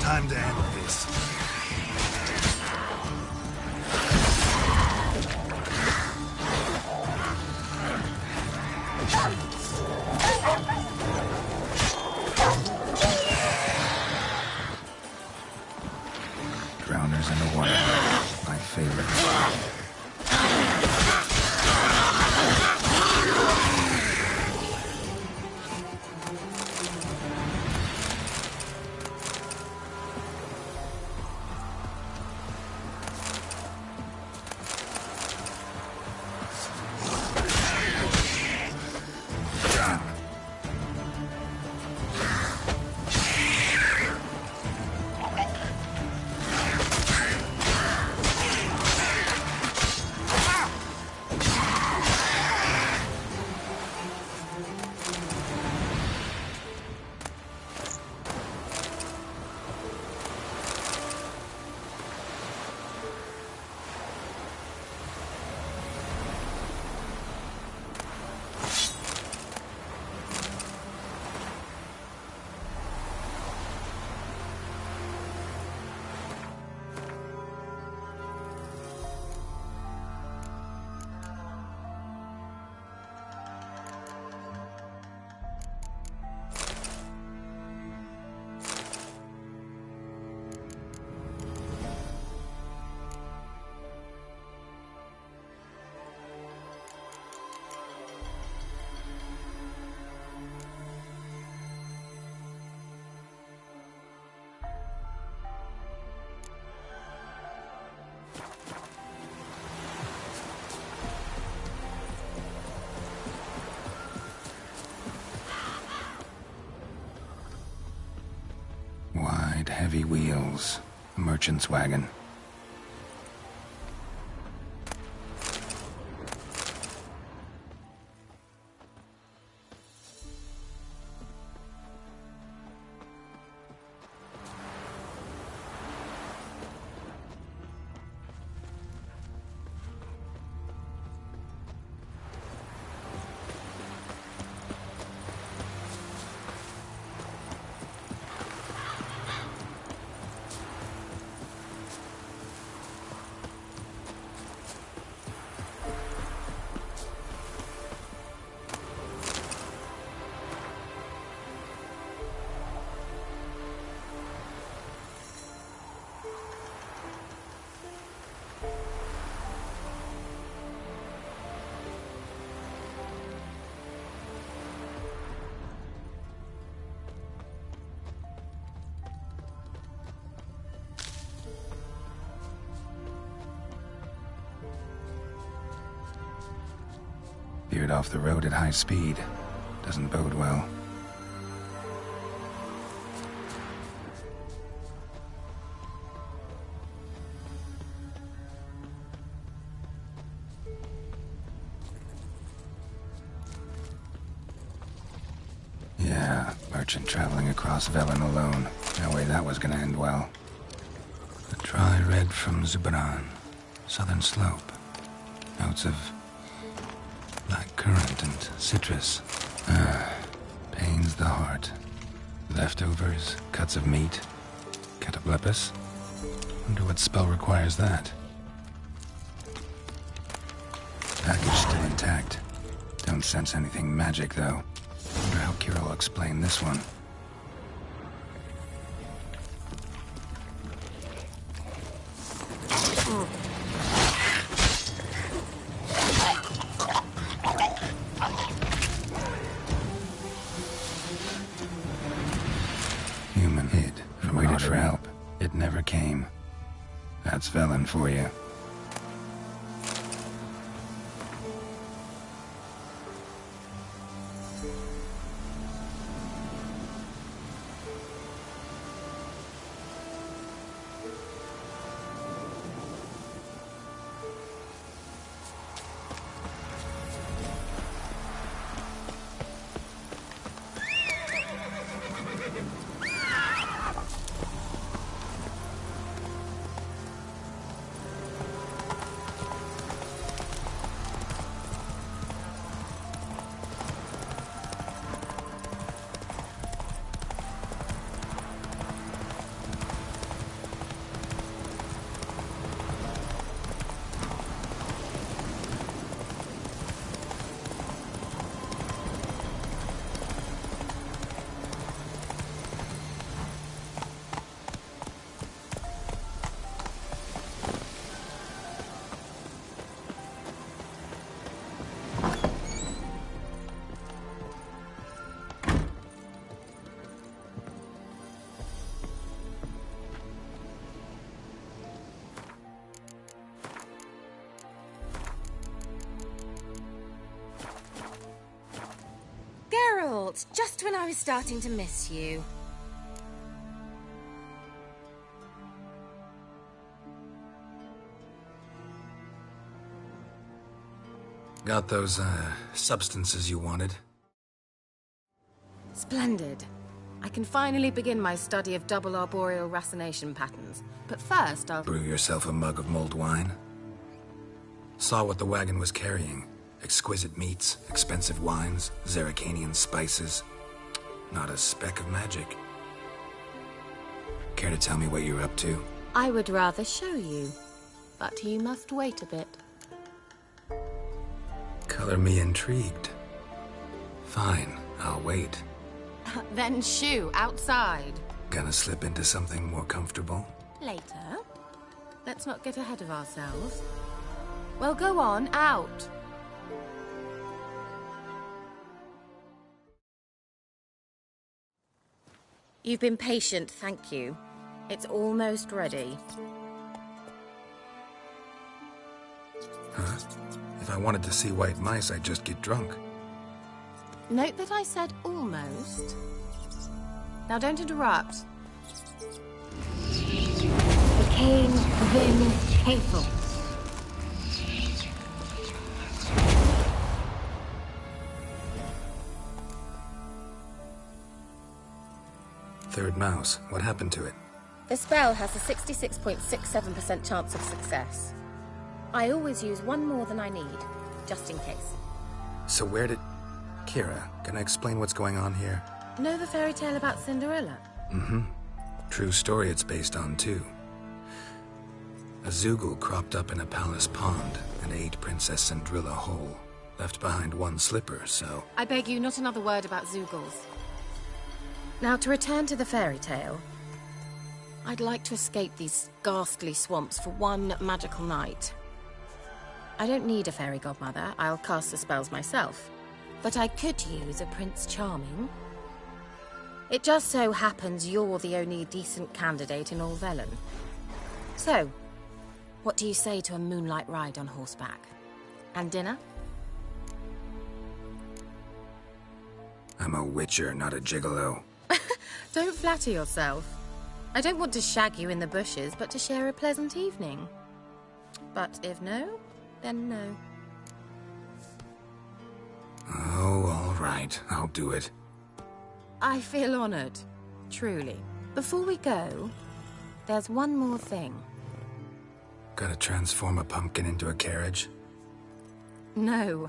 S8: Time to end this.
S13: Drowners in the water. My favorite. Wide, heavy wheels. A merchant's wagon. Veered off the road at high speed. Doesn't bode well. Yeah, merchant traveling across Velen alone. No way that was gonna end well. A dry red from Zubaran. Southern slope. Notes of
S6: Blackcurrant and citrus. Pains the heart. Leftovers, cuts of meat. Cataplepis? Wonder what spell requires that. Package still intact. Don't sense anything magic, though. Wonder how Kira will explain this one. Human hid. Waited for help. It never came. That's Velen for you.
S4: Just when I was starting to miss you.
S6: Got those, substances you wanted?
S4: Splendid. I can finally begin my study of double arboreal racination patterns. But first, I'll...
S6: Brew yourself a mug of mulled wine? Saw what the wagon was carrying. Exquisite meats, expensive wines, Zerrikanian spices. Not a speck of magic. Care to tell me what you're up to?
S4: I would rather show you, but you must wait a bit.
S6: Color me intrigued. Fine, I'll wait.
S4: Then shoo, outside.
S6: Gonna slip into something more comfortable?
S4: Later. Let's not get ahead of ourselves. Well, go on, out. You've been patient, thank you. It's almost ready.
S6: Huh? If I wanted to see white mice, I'd just get drunk.
S4: Note that I said almost. Now don't interrupt.
S7: Became Vin Hateful.
S6: Third mouse. What happened to it?
S4: The spell has a 66.67% chance of success. I always use one more than I need, just in case.
S6: So where did... Kira, can I explain what's going on here?
S4: Know the fairy tale about Cinderella?
S6: Mm-hmm. True story it's based on, too. A Zoogle cropped up in a palace pond and ate Princess Cinderella whole. Left behind one slipper, so...
S4: I beg you, not another word about Zoogles. Now, to return to the fairy tale, I'd like to escape these ghastly swamps for one magical night. I don't need a fairy godmother, I'll cast the spells myself. But I could use a Prince Charming. It just so happens you're the only decent candidate in all Velen. So, what do you say to a moonlight ride on horseback? And dinner?
S6: I'm a witcher, not a gigolo.
S4: Don't flatter yourself. I don't want to shag you in the bushes, but to share a pleasant evening. But if no, then no.
S6: Oh, all right. I'll do it.
S4: I feel honored. Truly. Before we go, there's one more thing.
S6: Gotta transform a pumpkin into a carriage?
S4: No.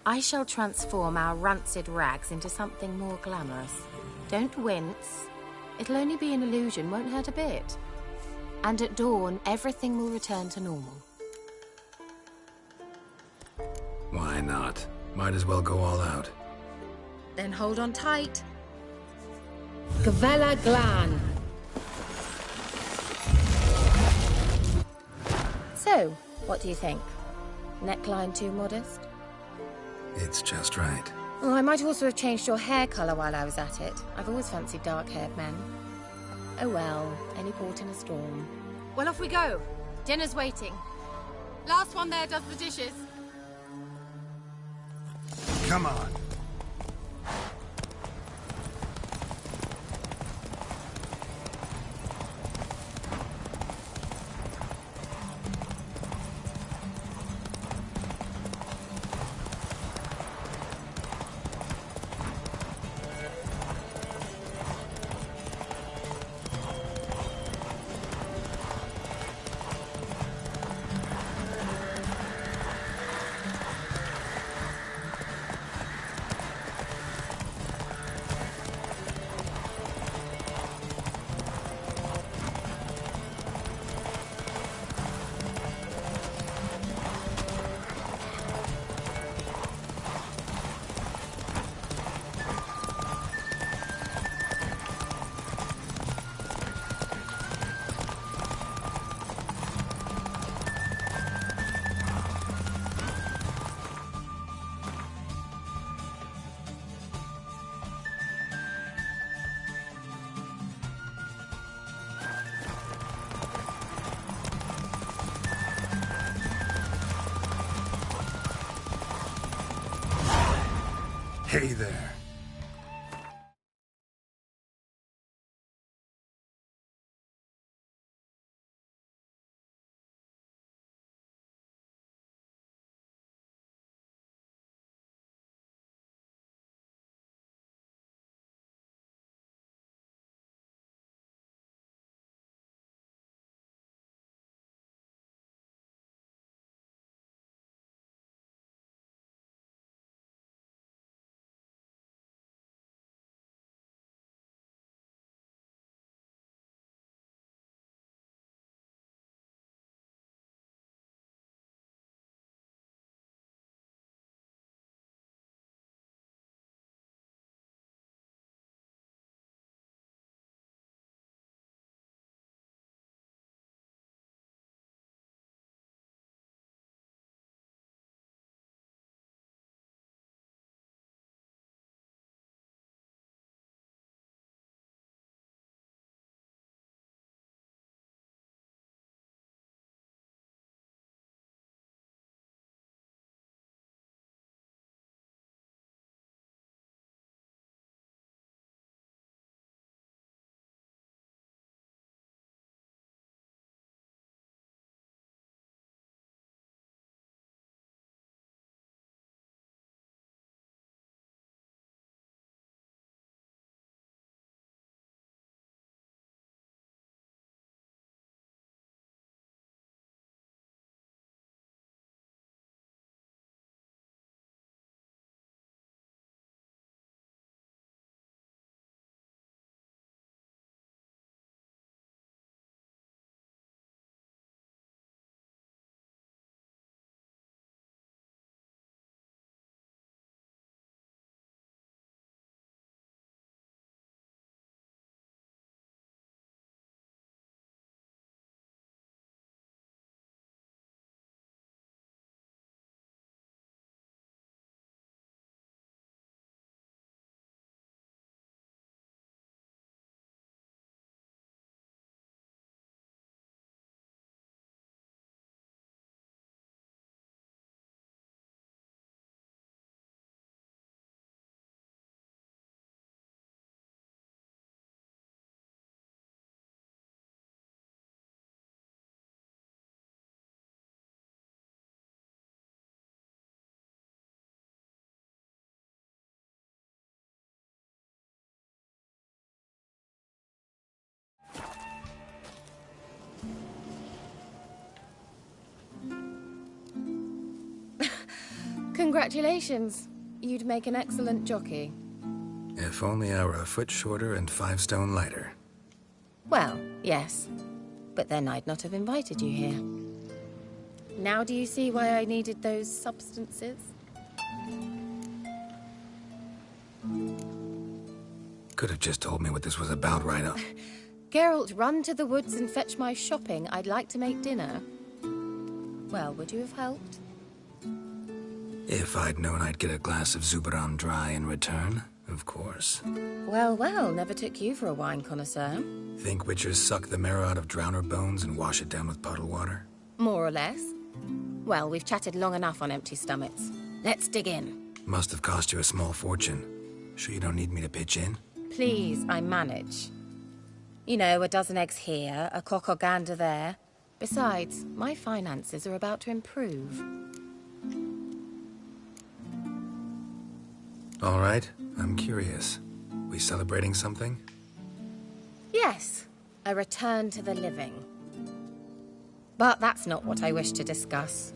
S4: I shall transform our rancid rags into something more glamorous. Don't wince. It'll only be an illusion, won't hurt a bit. And at dawn, everything will return to normal.
S6: Why not? Might as well go all out.
S4: Then hold on tight. Gvela Glan. So, what do you think? Neckline too modest?
S6: It's just right.
S4: Well, I might also have changed your hair colour while I was at it. I've always fancied dark-haired men. Oh well, any port in a storm. Well, off we go. Dinner's waiting. Last one there does the dishes.
S8: Come on. Hey there.
S4: Congratulations. You'd make an excellent jockey.
S6: If only I were a foot shorter and 5 stone lighter.
S4: Well, yes. But then I'd not have invited you here. Now do you see why I needed those substances?
S6: Could have just told me what this was about right up.
S4: Geralt, run to the woods and fetch my shopping. I'd like to make dinner. Well, would you have helped?
S6: If I'd known I'd get a glass of Zubaran dry in return, of course.
S4: Well, well, never took you for a wine connoisseur.
S6: Think witchers suck the marrow out of drowner bones and wash it down with puddle water?
S4: More or less. Well, we've chatted long enough on empty stomachs. Let's dig in.
S6: Must have cost you a small fortune. Sure you don't need me to pitch in?
S4: Please, I manage. You know, a dozen eggs here, a cock or gander there. Besides, my finances are about to improve.
S6: All right, I'm curious. We celebrating something?
S4: Yes, a return to the living. But that's not what I wish to discuss.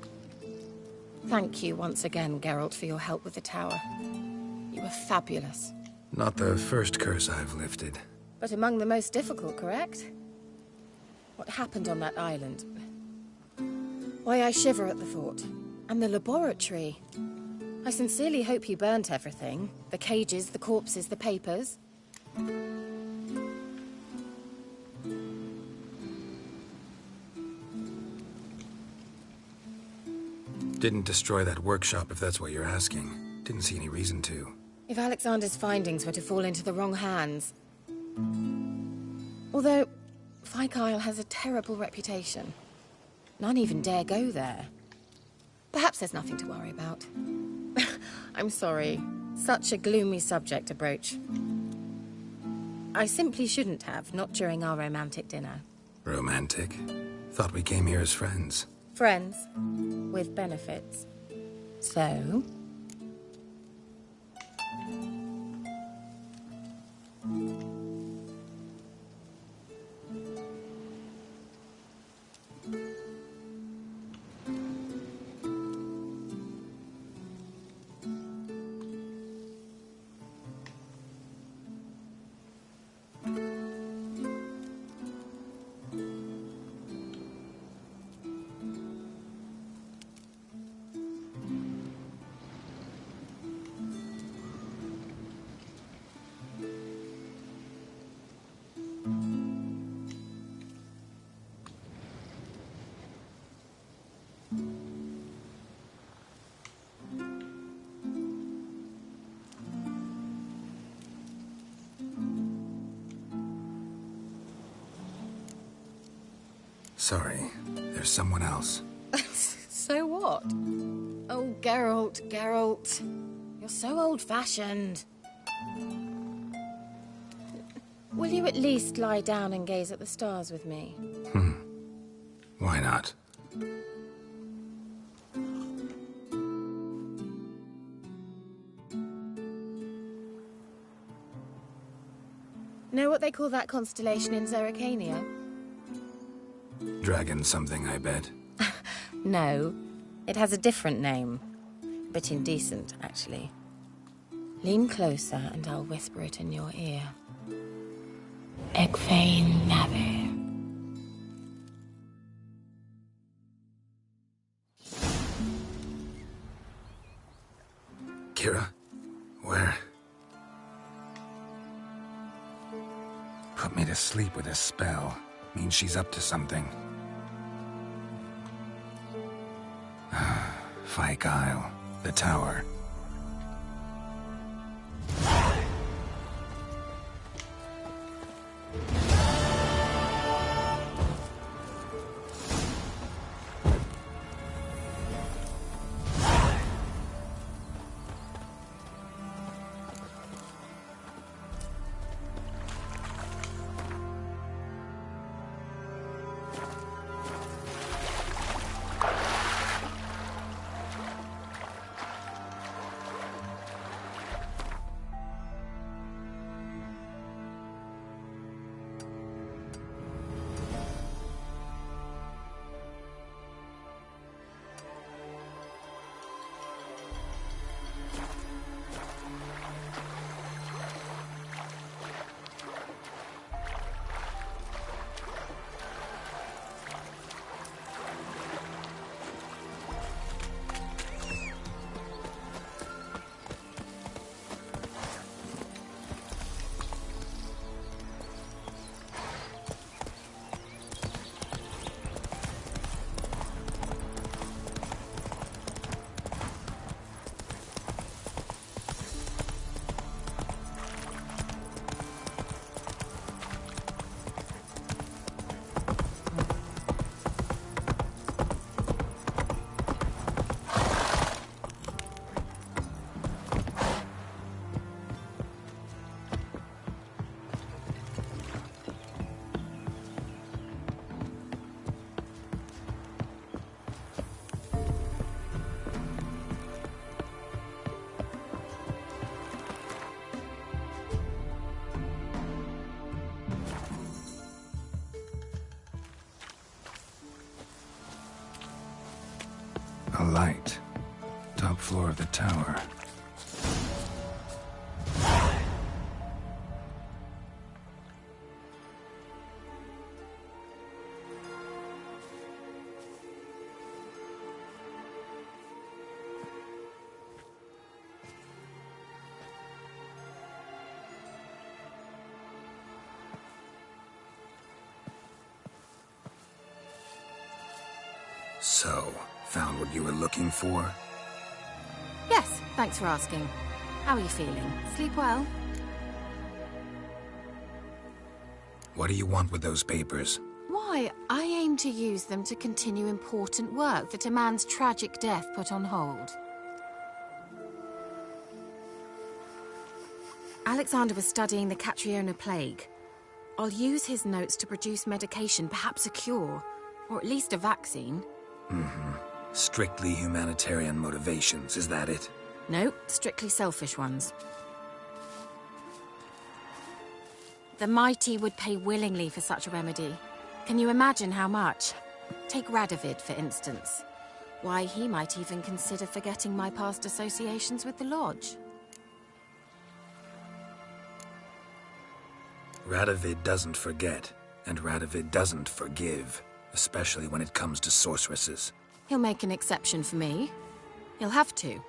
S4: Thank you once again, Geralt, for your help with the tower. You were fabulous.
S6: Not the first curse I've lifted.
S4: But among the most difficult, correct? What happened on that island? Why, I shiver at the thought. And the laboratory. I sincerely hope you burnt everything. The cages, the corpses, the papers.
S6: Didn't destroy that workshop, if that's what you're asking. Didn't see any reason to.
S4: If Alexander's findings were to fall into the wrong hands... Although, Fyke Isle has a terrible reputation. None even dare go there. Perhaps there's nothing to worry about. I'm sorry. Such a gloomy subject to broach. I simply shouldn't have, not during our romantic dinner.
S6: Romantic? Thought we came here as friends.
S4: Friends. With benefits. So...
S6: Sorry, there's someone else.
S4: So what? Oh, Geralt, Geralt. You're so old-fashioned. Will you at least lie down and gaze at the stars with me?
S6: Why not?
S4: Know what they call that constellation in Zerrikania?
S6: Dragon something, I bet.
S4: No, it has a different name. But indecent, actually. Lean closer and I'll whisper it in your ear. Egfain Nave.
S6: Kira? Where? Put me to sleep with a spell. Means she's up to something. Fyke Isle. The tower. A light. Top floor of the tower. So, found what you were looking for?
S4: Yes, thanks for asking. How are you feeling? Sleep well?
S6: What do you want with those papers?
S4: Why, I aim to use them to continue important work that a man's tragic death put on hold. Alexander was studying the Catriona plague. I'll use his notes to produce medication, perhaps a cure, or at least a vaccine.
S6: Mm-hmm. Strictly humanitarian motivations, is that it?
S4: No, strictly selfish ones. The mighty would pay willingly for such a remedy. Can you imagine how much? Take Radovid, for instance. Why, he might even consider forgetting my past associations with the Lodge.
S6: Radovid doesn't forget, and Radovid doesn't forgive, especially when it comes to sorceresses.
S4: He'll make an exception for me. He'll have to.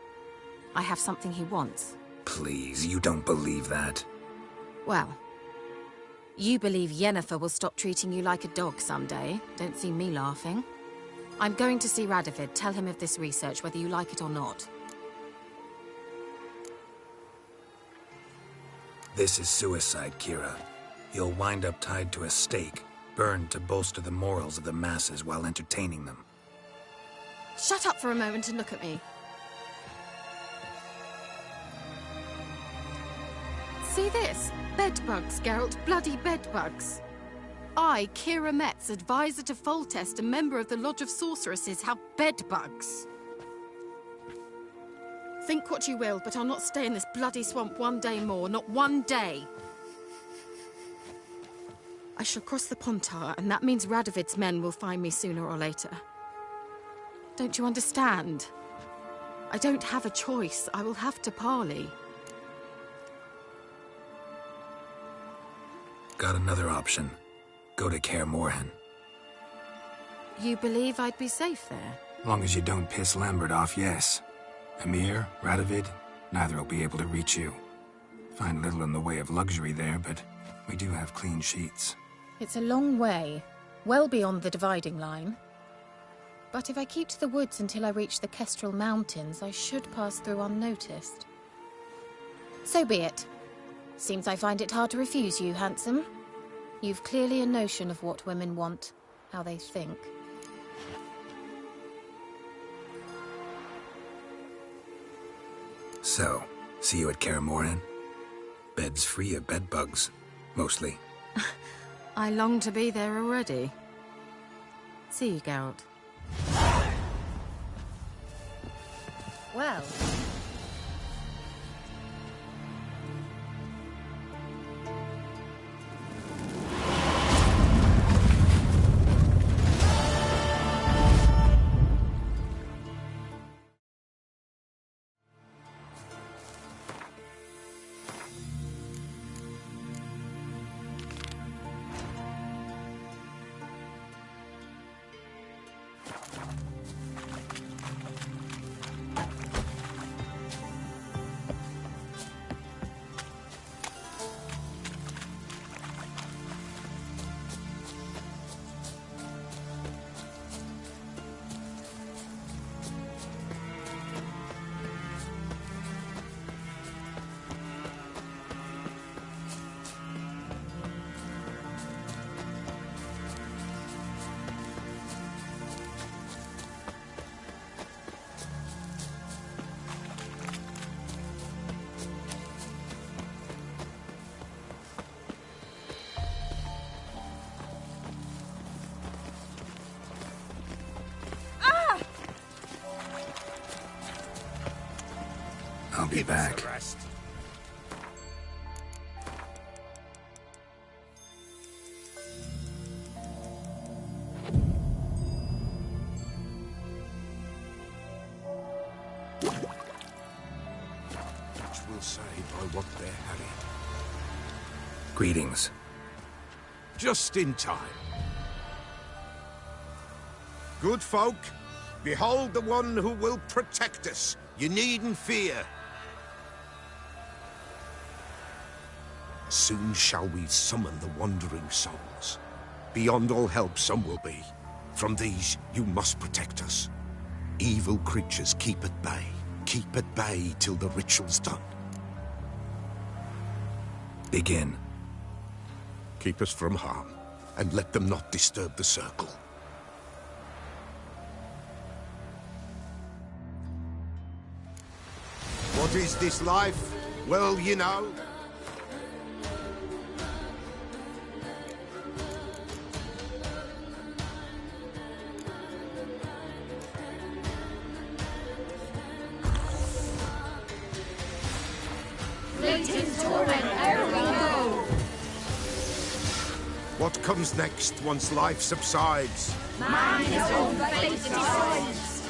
S4: I have something he wants.
S6: Please, you don't believe that.
S4: Well, you believe Yennefer will stop treating you like a dog someday. Don't see me laughing. I'm going to see Radovid, tell him of this research, whether you like it or not.
S6: This is suicide, Kira. You'll wind up tied to a stake, burned to bolster the morals of the masses while entertaining them.
S4: Shut up for a moment and look at me. See this? Bedbugs, Geralt. Bloody bedbugs. I, Kira Metz, advisor to Foltest, a member of the Lodge of Sorceresses, have bedbugs. Think what you will, but I'll not stay in this bloody swamp one day more. Not one day. I shall cross the Pontar, and that means Radovid's men will find me sooner or later. Don't you understand? I don't have a choice. I will have to parley.
S6: Got another option. Go to Kaer Morhen.
S4: You believe I'd be safe there?
S6: Long as you don't piss Lambert off, yes. Emir, Radovid, neither will be able to reach you. Find little in the way of luxury there, but we do have clean sheets.
S4: It's a long way, well beyond the dividing line. But if I keep to the woods until I reach the Kestrel Mountains, I should pass through unnoticed. So be it. Seems I find it hard to refuse you, handsome. You've clearly a notion of what women want, how they think.
S6: So, see you at Kaer Morhen? Beds free of bedbugs, mostly.
S4: I long to be there already. See you, Geralt. Well...
S6: I'll be back.
S11: will say by what they're having.
S6: Greetings.
S11: Just in time. Good folk, behold the one who will protect us. You needn't fear. Soon shall we summon the wandering souls. Beyond all help some will be. From these you must protect us. Evil creatures keep at bay. Keep at bay till the ritual's done.
S6: Begin.
S11: Keep us from harm, and let them not disturb the circle. What is this life? Well, you know. What comes next once life subsides?
S19: Man is own fate decides.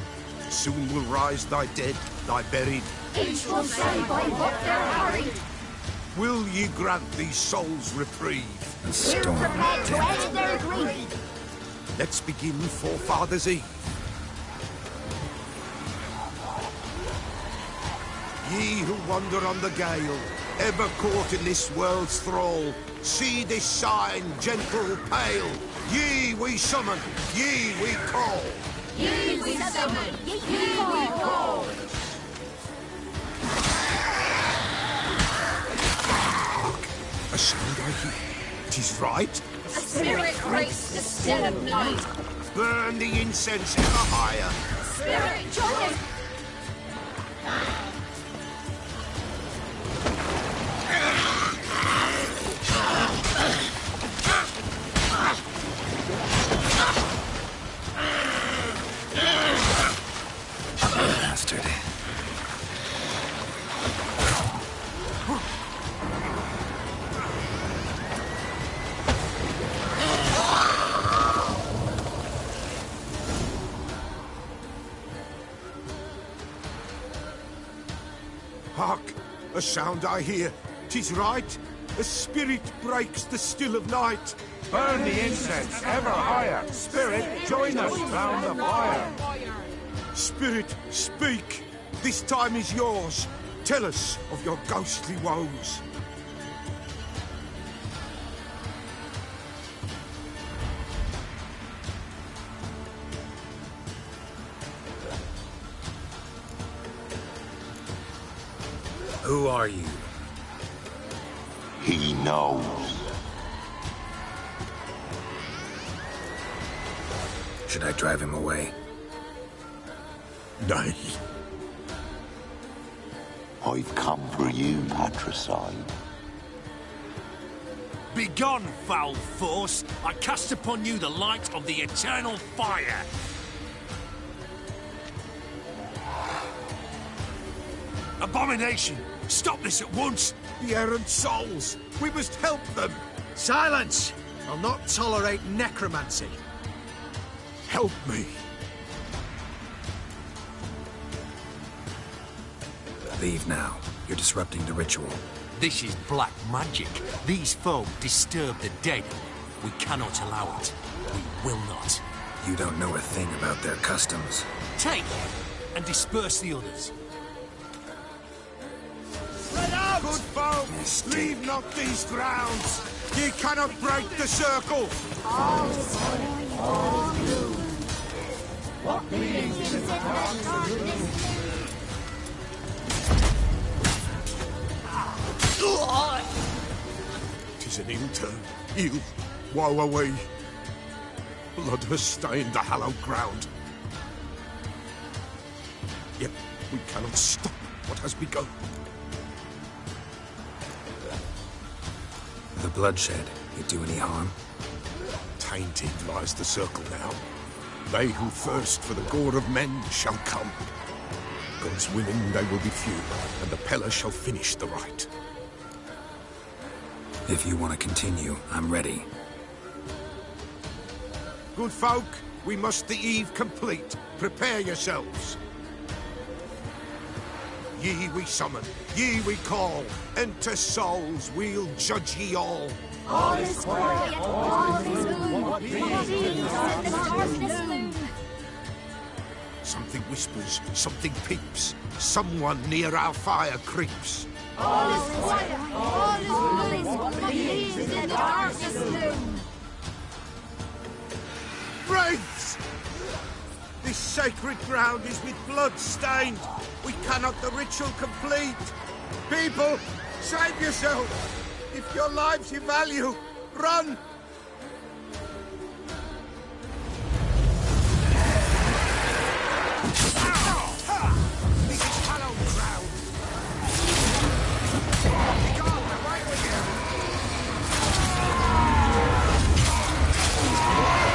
S11: Soon will rise thy dead, thy buried.
S19: Each will say by what they're hurried.
S11: Will ye grant these souls reprieve?
S19: We're prepared to end their grief.
S11: Let's begin Forefathers' Eve. Ye who wander on the gale, ever caught in this world's thrall, see this sign, gentle, pale. Ye we summon, ye we call.
S19: Ye we summon, ye we call.
S11: A sound I hear. 'Tis right.
S19: A spirit breaks the still of night.
S11: Burn the incense ever higher.
S19: Spirit, join us.
S6: Bastard.
S11: Hark! A sound I hear. 'Tis right. A spirit breaks the still of night.
S20: Burn the incense ever higher. Spirit, join us round the fire.
S11: Spirit, speak. This time is yours. Tell us of your ghostly woes.
S6: Who are you?
S21: He knows.
S6: Should I drive him away?
S11: Nay.
S21: I've come for you, patricide.
S22: Begone, foul force! I cast upon you the light of the eternal fire! Abomination! Stop this at once!
S11: The errant souls! We must help them!
S18: Silence! I'll not tolerate necromancy.
S11: Help me!
S6: Leave now. You're disrupting the ritual.
S22: This is black magic. These folk disturb the dead. We cannot allow it. We will not.
S6: You don't know a thing about their customs.
S22: Take and disperse the others.
S11: Spread out! Good folk, leave not these grounds. Ye cannot break the circle.
S19: What means is it darkness?
S11: 'Tis an ill turn. Ill. Woe away. Blood has stained the hallowed ground. Yet we cannot stop what has begun.
S6: The bloodshed, it do any harm?
S11: Tainted lies the circle now. They who thirst for the gore of men shall come. God's willing they will be few, and the Peller shall finish the rite.
S6: If you want to continue, I'm ready.
S11: Good folk, we must the eve complete. Prepare yourselves.
S20: Ye we summon, ye we call, enter souls, we'll judge ye all.
S19: All is quiet, all is gloom, peace in the darkness loom.
S20: Something whispers, something peeps, someone near our fire creeps.
S19: All is quiet, all is gloom, peace in the darkness loom.
S20: Wraiths! This sacred ground is with blood stained. We cannot the ritual complete. People, save yourself. If your lives you value, run! This is hallowed ground. Go, away with you.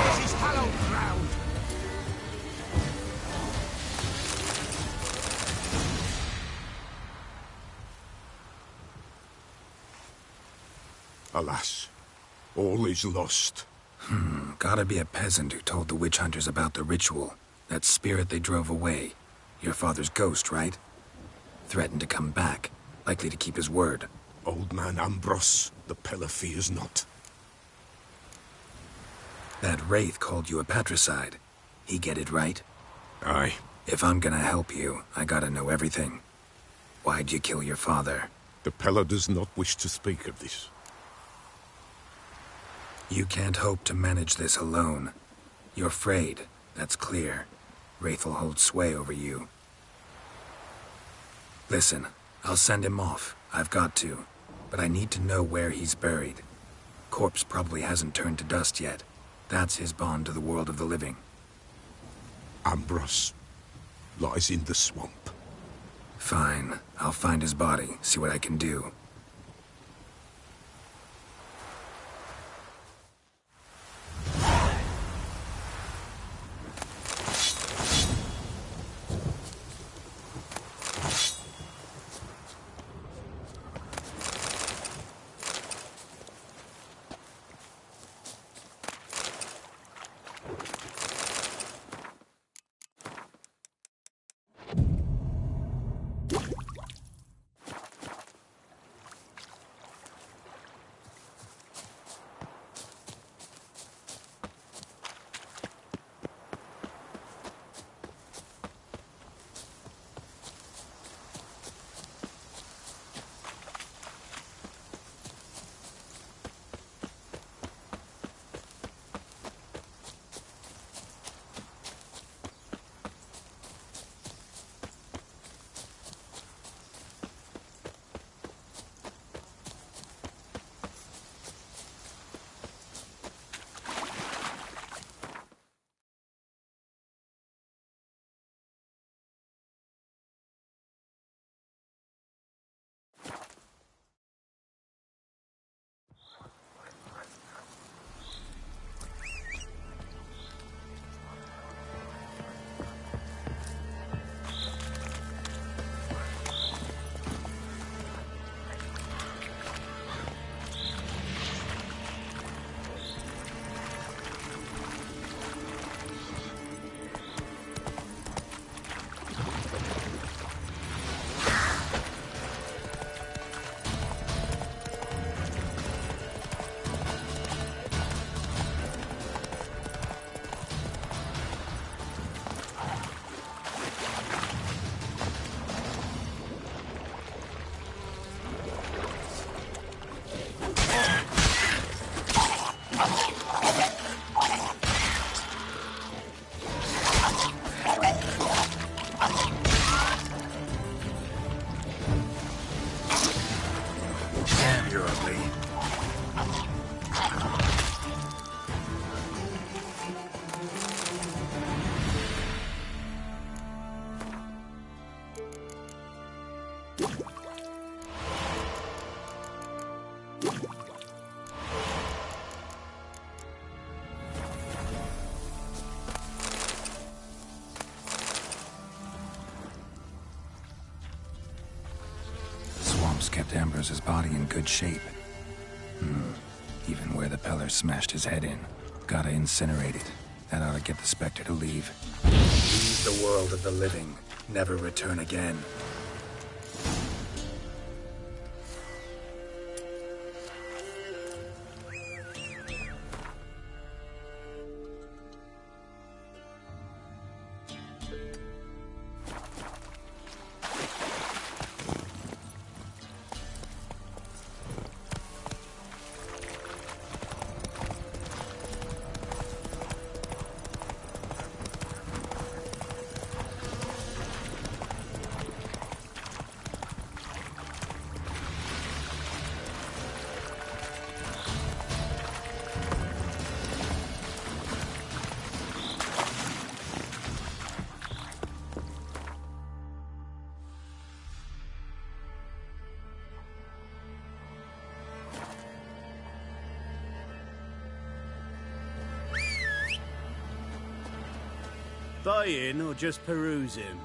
S20: This is hallowed ground. Alas, all is lost.
S13: Gotta be a peasant who told the witch hunters about the ritual. That spirit they drove away. Your father's ghost, right? Threatened to come back. Likely to keep his word.
S20: Old man Ambrose, the pillar fears not.
S13: That wraith called you a patricide. He get it right?
S20: Aye.
S13: If I'm gonna help you, I gotta know everything. Why'd you kill your father?
S20: The Pella does not wish to speak of this.
S13: You can't hope to manage this alone. You're afraid, that's clear. Wraith will hold sway over you. Listen, I'll send him off. I've got to. But I need to know where he's buried. Corpse probably hasn't turned to dust yet. That's his bond to the world of the living.
S20: Ambrose lies in the swamp.
S13: Fine. I'll find his body, see what I can do. Kept Ambrose's body in good shape. Even where the Peller smashed his head in. Gotta incinerate it. That ought to get the Spectre to leave. Leave the world of the living. Never return again.
S1: buying or just perusing?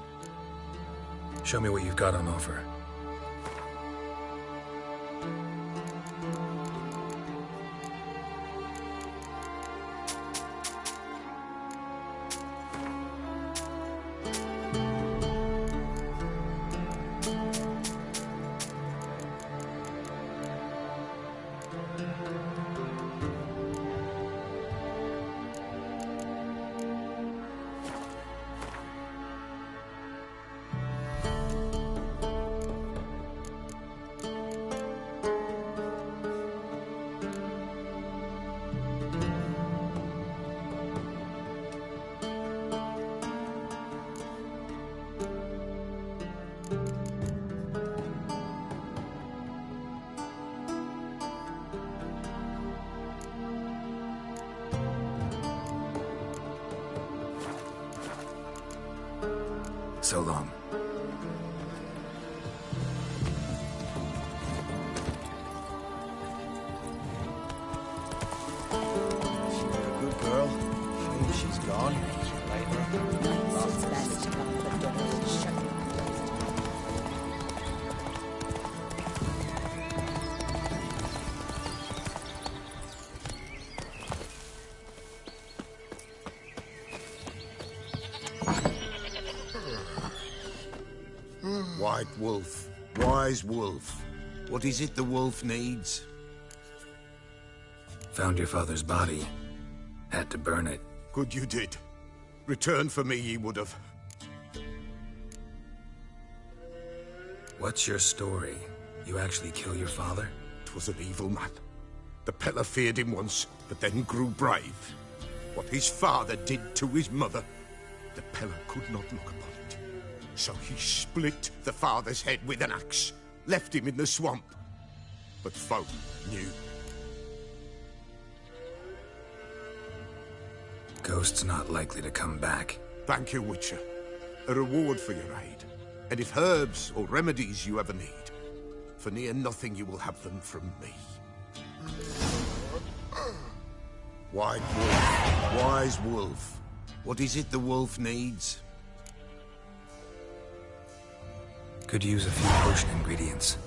S6: Show me what you've got on offer. So long.
S2: She's a good girl. Shame she's gone.
S15: It's best to lock the doors and shut them.
S11: White wolf, wise wolf. What is it the wolf needs?
S6: Found your father's body. Had to burn it.
S11: Good you did. Return for me ye would have.
S6: What's your story? You actually kill your father?
S11: 'Twas an evil man. The Peller feared him once, but then grew brave. What his father did to his mother, the Peller could not look upon it. So he split the father's head with an axe, left him in the swamp. But folk knew.
S6: Ghost's not likely to come back.
S11: Thank you, Witcher. A reward for your aid. And if herbs or remedies you ever need, for near nothing you will have them from me. White wolf, wise wolf. What is it the wolf needs?
S6: Could use a few potion ingredients.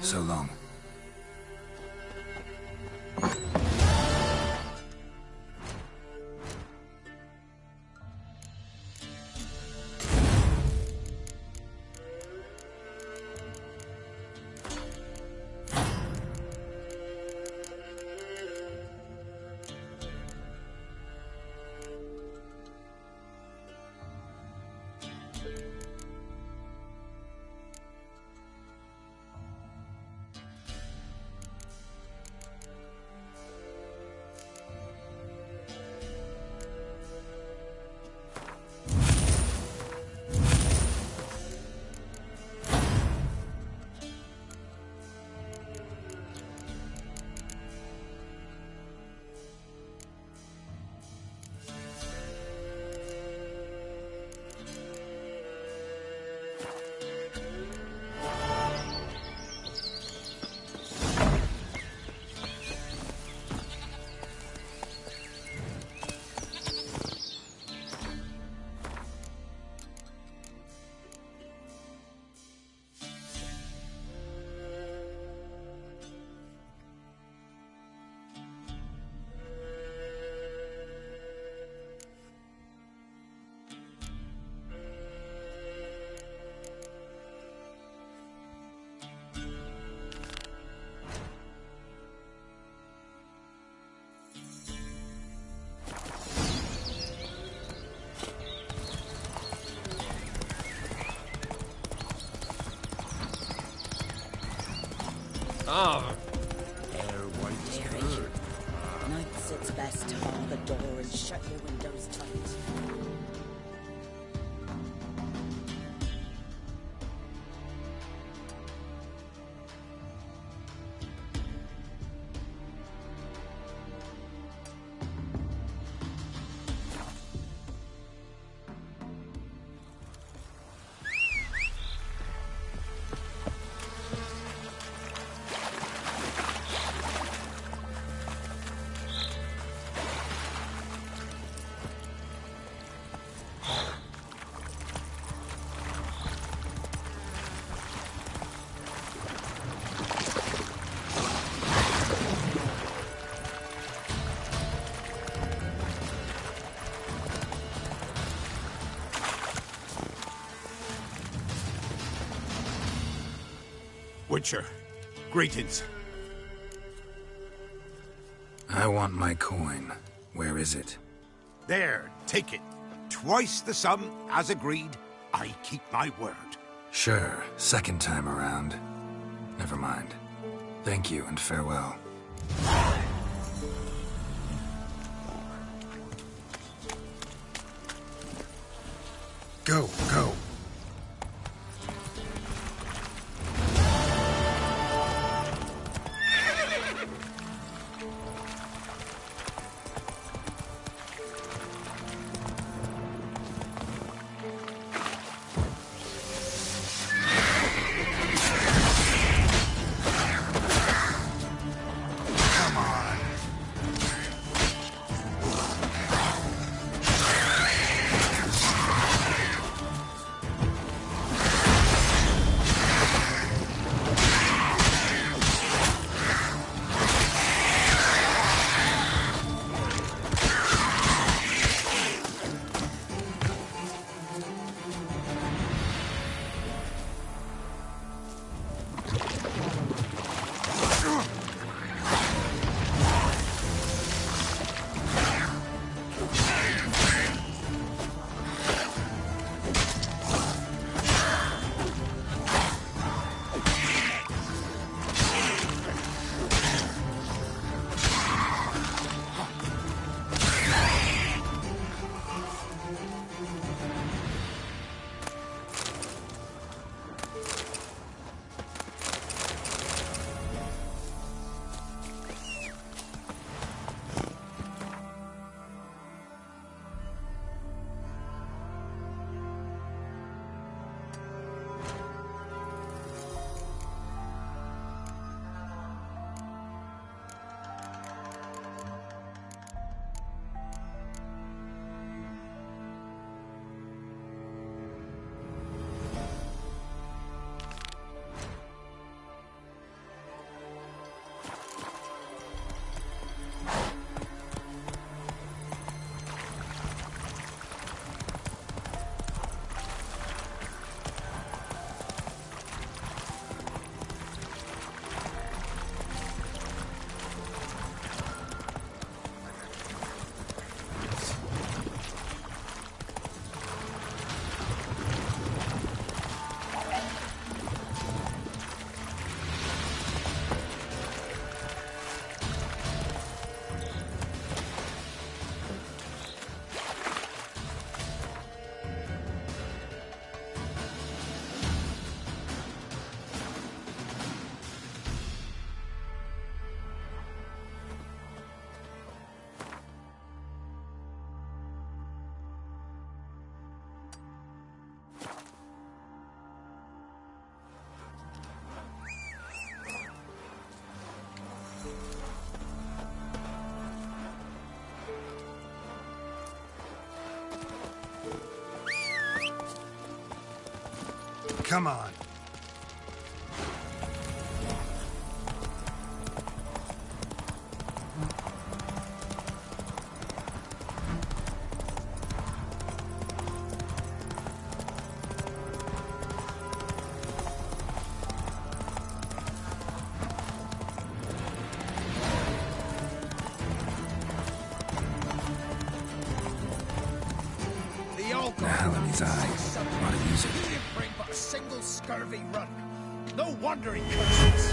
S6: So long.
S3: Oh.
S15: Dearie. Nights it's best to bar the door and shut your windows tight.
S11: Witcher, greetings.
S6: I want my coin. Where is it?
S11: There, take it. Twice the sum, as agreed. I keep my word.
S6: Sure, second time around. Never mind. Thank you and farewell. Go, go.
S8: Come on.
S2: The
S6: hell in his eyes. Ought to use it.
S2: He didn't bring but a single scurvy run. No wonder he curses.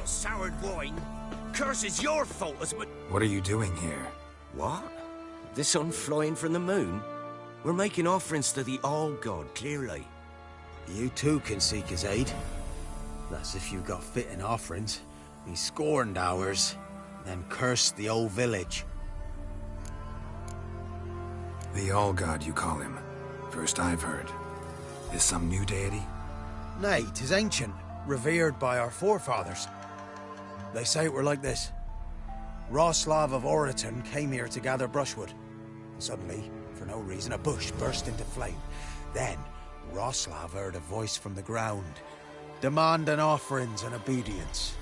S3: got soured wine. Curse is your fault as much.
S6: What are you doing here?
S3: What? The sun flying from the moon? We're making offerings to the All-God, clearly.
S18: You too can seek his aid. That's if you've got fitting offerings. He scorned ours, then cursed the old village.
S6: The All-God, you call him. First I've heard. Is some new deity?
S18: Nay, 'tis ancient, revered by our forefathers. They say it were like this. Roslav of Oriton came here to gather brushwood. And suddenly, for no reason, a bush burst into flame. Then, Roslav heard a voice from the ground, demanding offerings and obedience.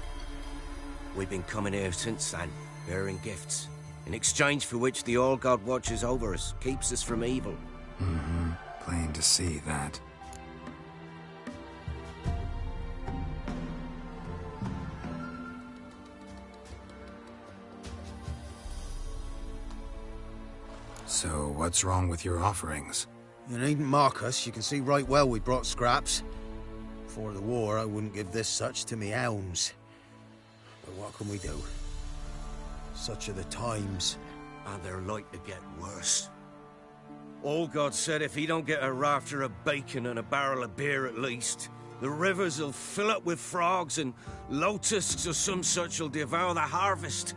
S3: We've been coming here since then, bearing gifts, in exchange for which the All-God watches over us, keeps us from evil.
S6: Mm-hmm. Plain to see that. So, what's wrong with your offerings?
S18: You needn't mock us. You can see right well we brought scraps. Before the war, I wouldn't give this such to me hounds. But what can we do? Such are the times.
S3: And they're like to get worse. All-God said if he don't get a rafter of bacon and a barrel of beer at least, the rivers will fill up with frogs and locusts or some such will devour the harvest.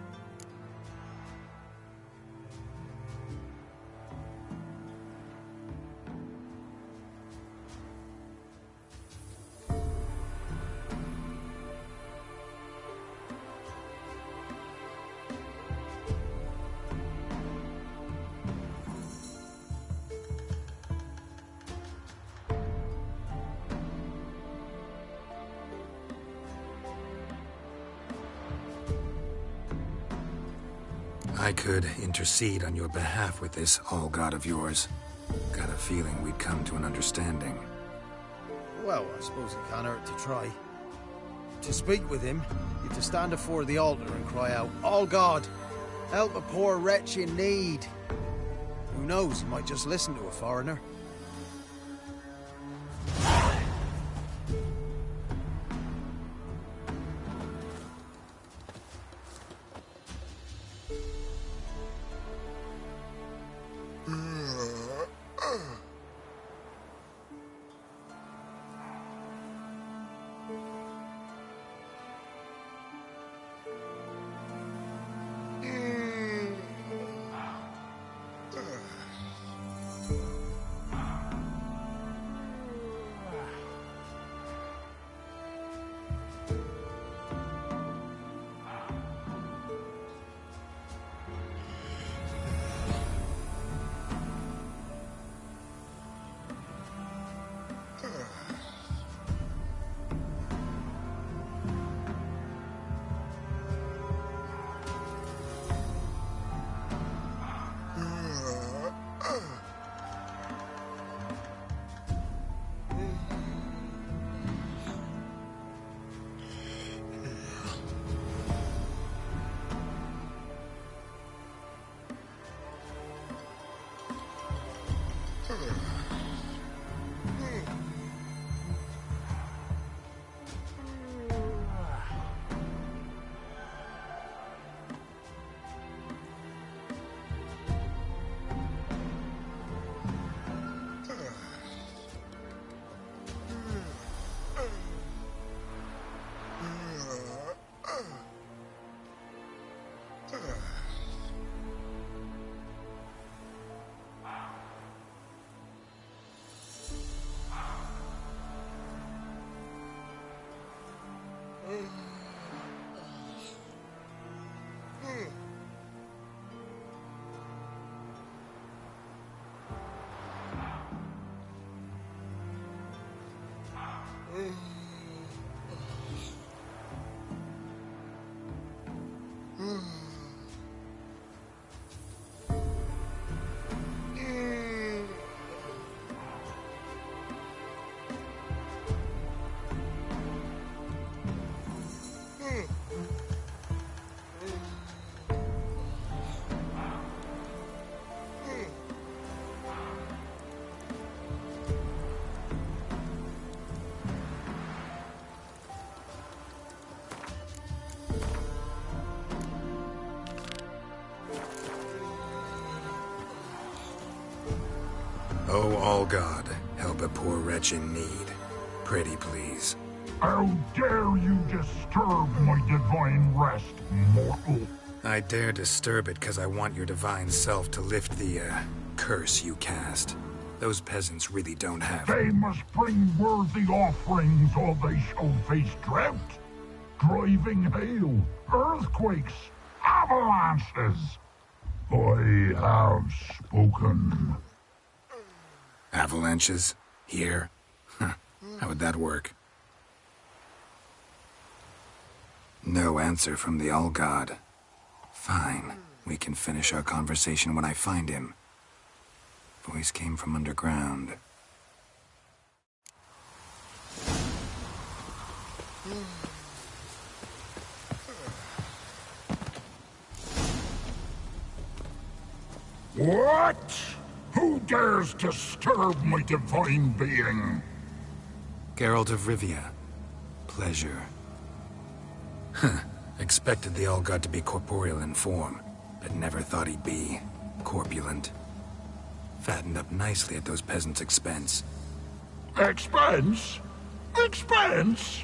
S6: I could intercede on your behalf with this All-God of yours. Got a feeling we'd come to an understanding.
S18: Well, I suppose it can't hurt to try. To speak with him, you've to stand before the altar and cry out, "All God, help a poor wretch in need." Who knows, he might just listen to a foreigner.
S6: Oh, all God, help a poor wretch in need. Pretty please.
S9: How dare you disturb my divine rest, mortal?
S6: I dare disturb it because I want your divine self to lift the, curse you cast. Those peasants really don't have...
S9: They must bring worthy offerings or they shall face drought, driving hail, earthquakes, avalanches. I have spoken.
S6: Avalanches? Here? Huh. How would that work? No answer from the All-God. Fine. We can finish our conversation when I find him. Voice came from underground.
S9: What? Who dares disturb my divine being?
S6: Geralt of Rivia. Pleasure. Huh. Expected the All-God to be corporeal in form, but never thought he'd be corpulent. Fattened up nicely at those peasants' expense.
S9: Expense? Expense?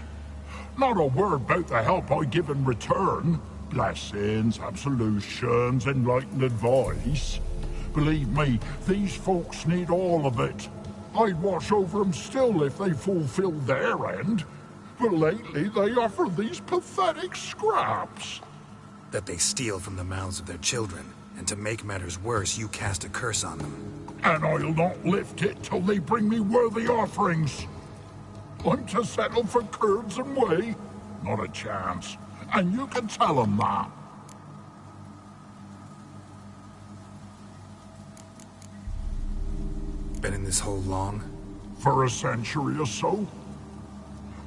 S9: Not a word about the help I give in return. Blessings, absolutions, enlightened advice. Believe me, these folks need all of it. I'd watch over them still if they fulfilled their end. But lately they offer these pathetic scraps.
S6: That they steal from the mouths of their children, and to make matters worse, you cast a curse on them.
S9: And I'll not lift it till they bring me worthy offerings. I'm to settle for curds and whey? Not a chance. And you can tell them that.
S6: Been in this hole long?
S9: For a century or so.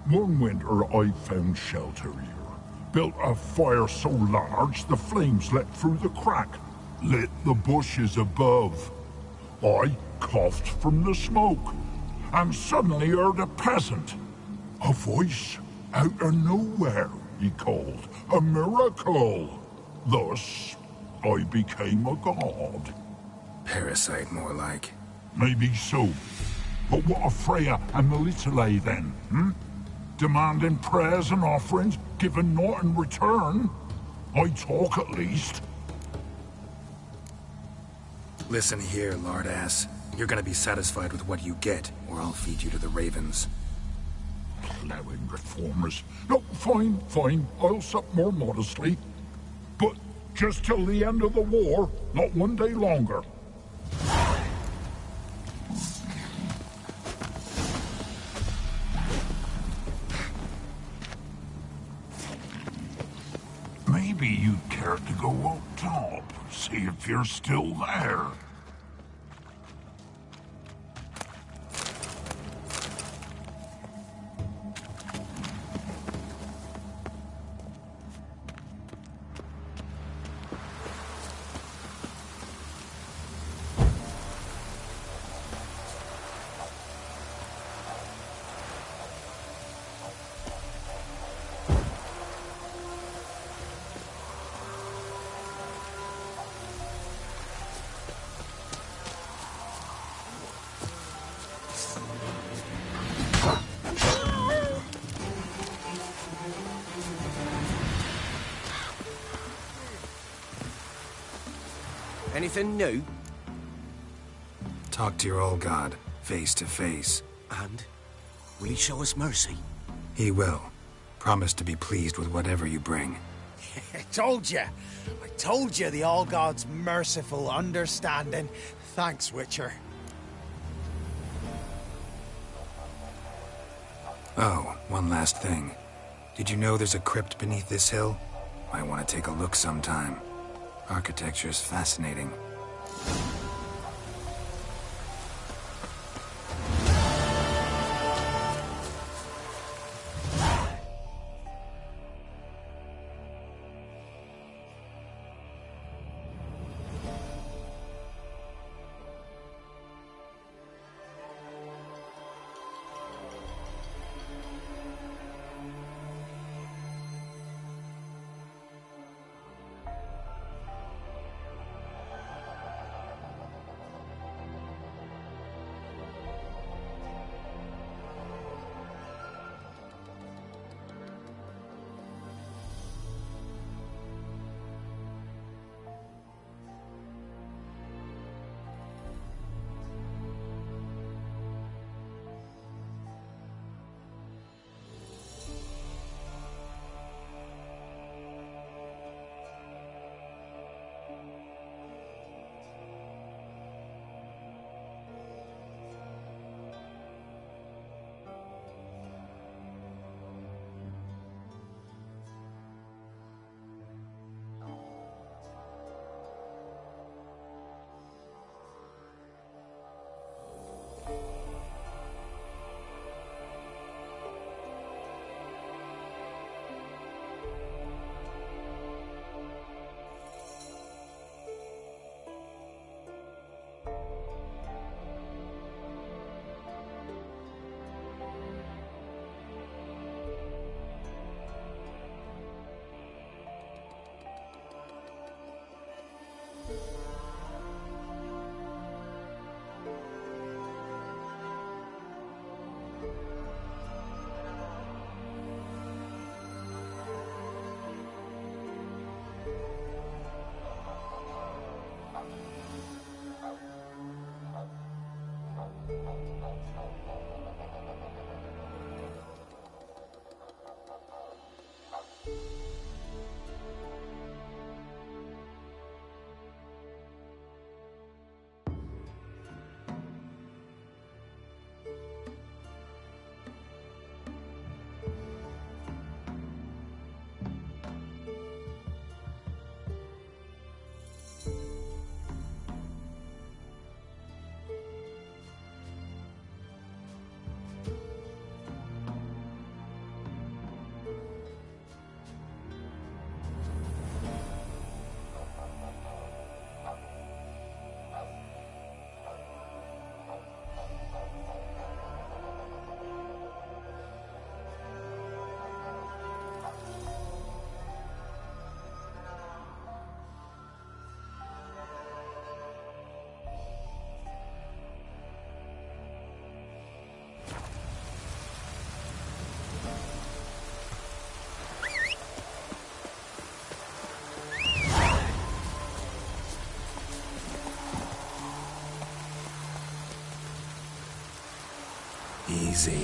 S9: One winter I found shelter here. Built a fire so large the flames leapt through the crack, lit the bushes above. I coughed from the smoke, and suddenly heard a peasant. A voice out of nowhere, he called. A miracle. Thus, I became a god.
S6: Parasite, more like.
S9: Maybe so. But what of Freya and Melitele then, Demanding prayers and offerings, given naught in return? I talk at least.
S6: Listen here, lard-ass. You're gonna be satisfied with what you get, or I'll feed you to the ravens.
S9: Plowing reformers. No, fine, fine. I'll sup more modestly. But just till the end of the war, not one day longer. Maybe you'd care to go up top, see if you're still there.
S3: Anything new?
S6: Talk to your old god, face to face.
S3: And? Will he show us mercy?
S6: He will. Promise to be pleased with whatever you bring.
S18: I told you the All-God's merciful, understanding. Thanks, Witcher.
S6: Oh, one last thing. Did you know there's a crypt beneath this hill? Might want to take a look sometime. Architecture's fascinating. see.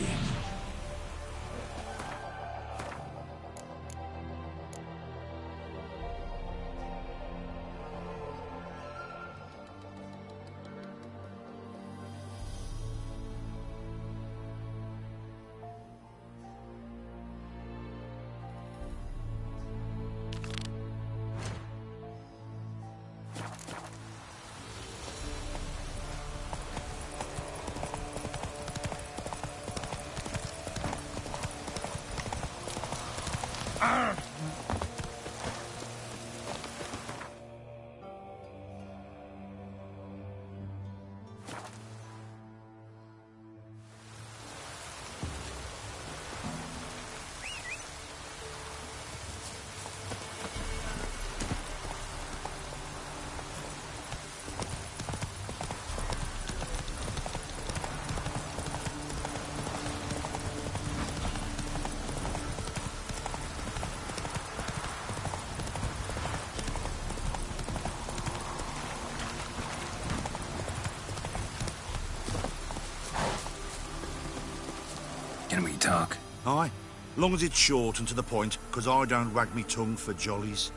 S6: Can we talk?
S12: Aye. Long as it's short and to the point, 'cause I don't wag me tongue for jollies.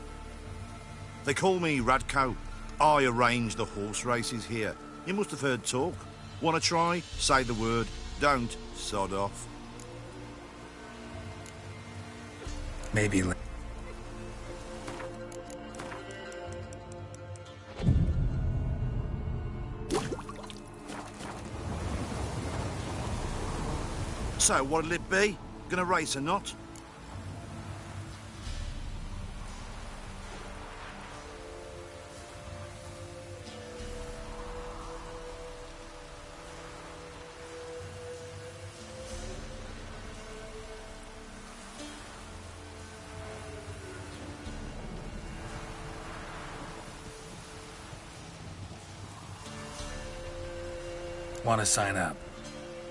S12: They call me Radko. I arrange the horse races here. You must have heard talk. Wanna try? Say the word. Don't, sod off.
S6: Maybe...
S12: So, what'll it be? Gonna race or not?
S6: Want to sign up?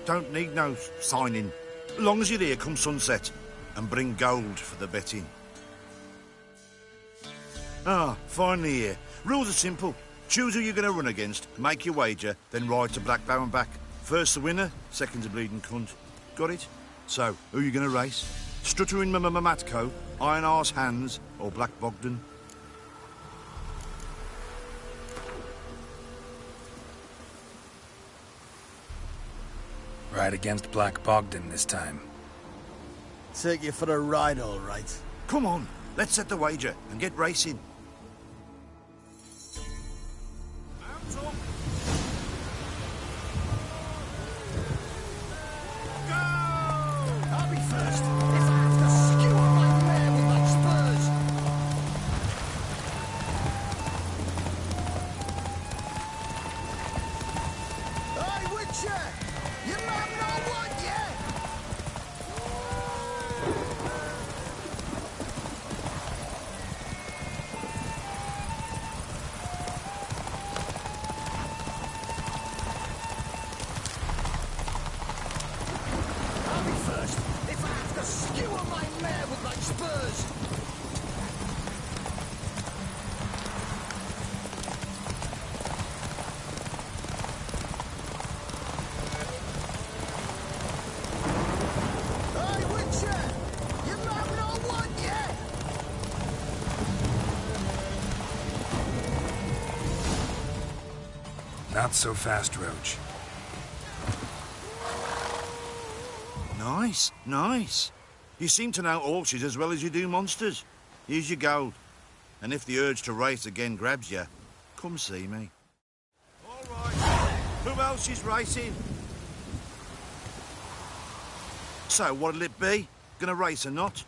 S12: Don't need no signing. Long as you're here come sunset. And bring gold for the betting. Ah, finally here. Rules are simple. Choose who you're going to run against, make your wager, then ride to Blackbow and back. First the winner, second's a bleeding cunt. Got it? So, who you going to race? Stuttering Matko, Iron Arse Hands, or Black Bogdan?
S6: Ride against Black Bogdan this time.
S18: Take you for a ride, all right.
S12: Come on, let's set the wager and get racing.
S20: I'll be first. If I have to skewer my mare with my spurs. Hey, Witcher! You man know what, yeah? I'll be first. If I have to skewer my mare with my spurs. Hey, Witcher! You man know what, yeah?
S6: Not so fast, Roach.
S12: Nice, nice. You seem to know horses as well as you do monsters. Here's your gold. And if the urge to race again grabs you, come see me. All right. Who else is racing? So, what'll it be? Gonna race or not?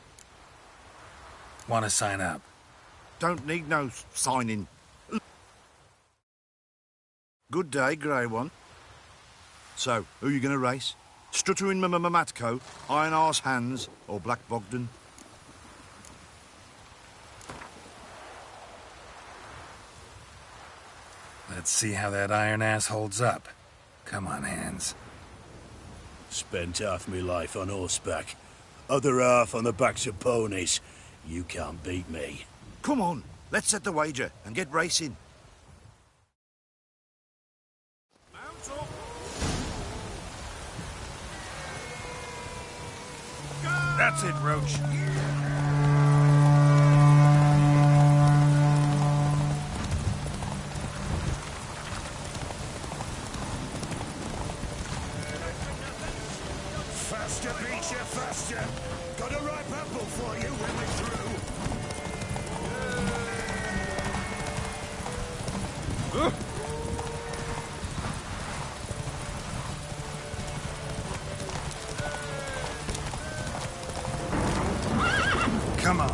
S6: Want to sign up?
S12: Don't need no signing. Good day, Grey One. So, who you gonna race? Stuttering Matko, Iron Arse Hands, or Black Bogdan?
S6: Let's see how that iron ass holds up. Come on, Hands.
S1: Spent half my life on horseback, other half on the backs of ponies. You can't beat me.
S12: Come on, let's set the wager and get racing.
S8: it, Roach.
S20: Faster, Beecher, faster! Got a ripe apple for you when we're through.
S8: Come on.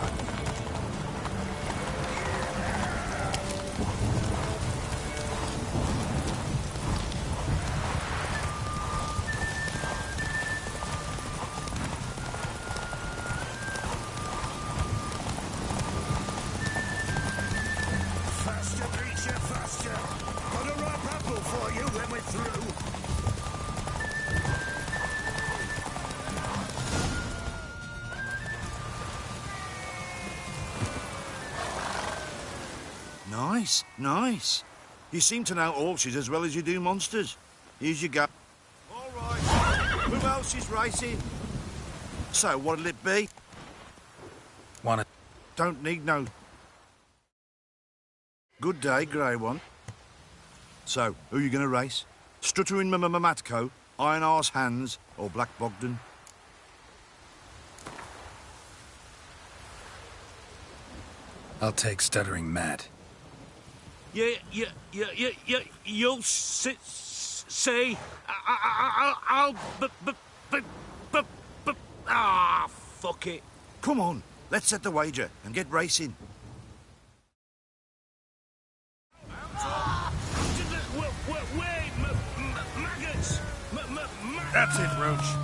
S20: Faster, Beecher, faster! Got a ripe apple for you when we're through.
S12: Nice, nice. You seem to know horses as well as you do monsters. Here's your go. All right. Who else is racing? So, what'll it be?
S8: Wanna...
S12: Don't need no... Good day, Grey One. So, who you gonna race? Stuttering Matko, Iron Arse Hands, or Black Bogdan?
S6: I'll take Stuttering Matt.
S3: You'll say... fuck it.
S12: Come on, let's set the wager and get racing.
S3: Wait, maggots!
S8: That's it, Roach.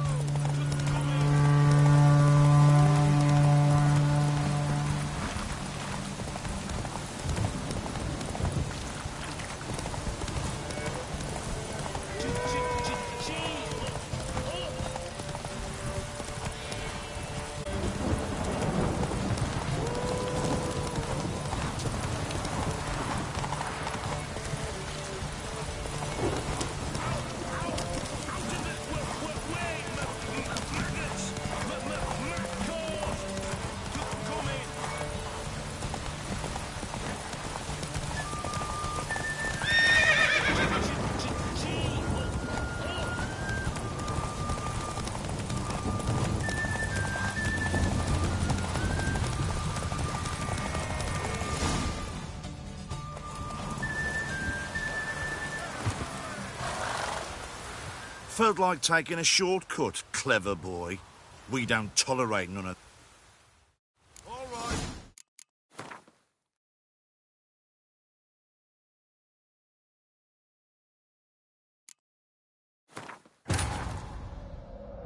S12: Felt like taking a shortcut, clever boy. We don't tolerate none of... All right.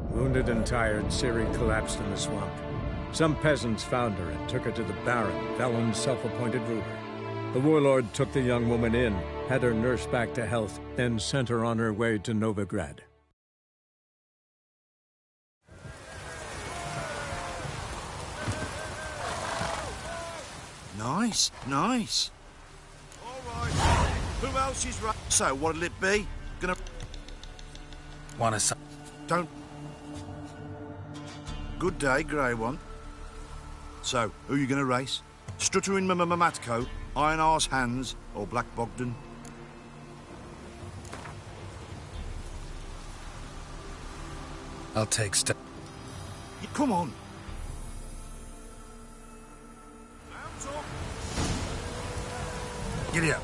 S10: Wounded and tired, Ciri collapsed in the swamp. Some peasants found her and took her to the Baron, Vellon's self-appointed ruler. The warlord took the young woman in, had her nursed back to health, then sent her on her way to Novigrad.
S12: Nice, nice. All right. Who else is right? So, what'll it be? Gonna...
S6: Wanna...
S12: Don't... Good day, Grey One. So, who you gonna race? Stuttering Matko, Iron Arse Hands, or Black Bogdan?
S6: I'll take
S12: Come on.
S8: Giddy up.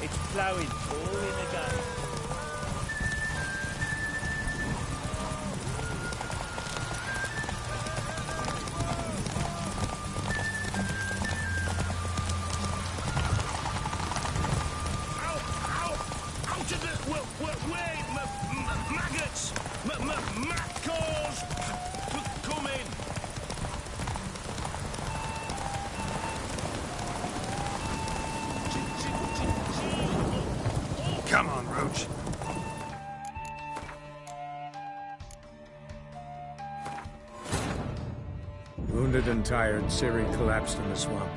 S17: It's flowing all in again.
S10: Wounded and tired, Ciri collapsed in the swamp.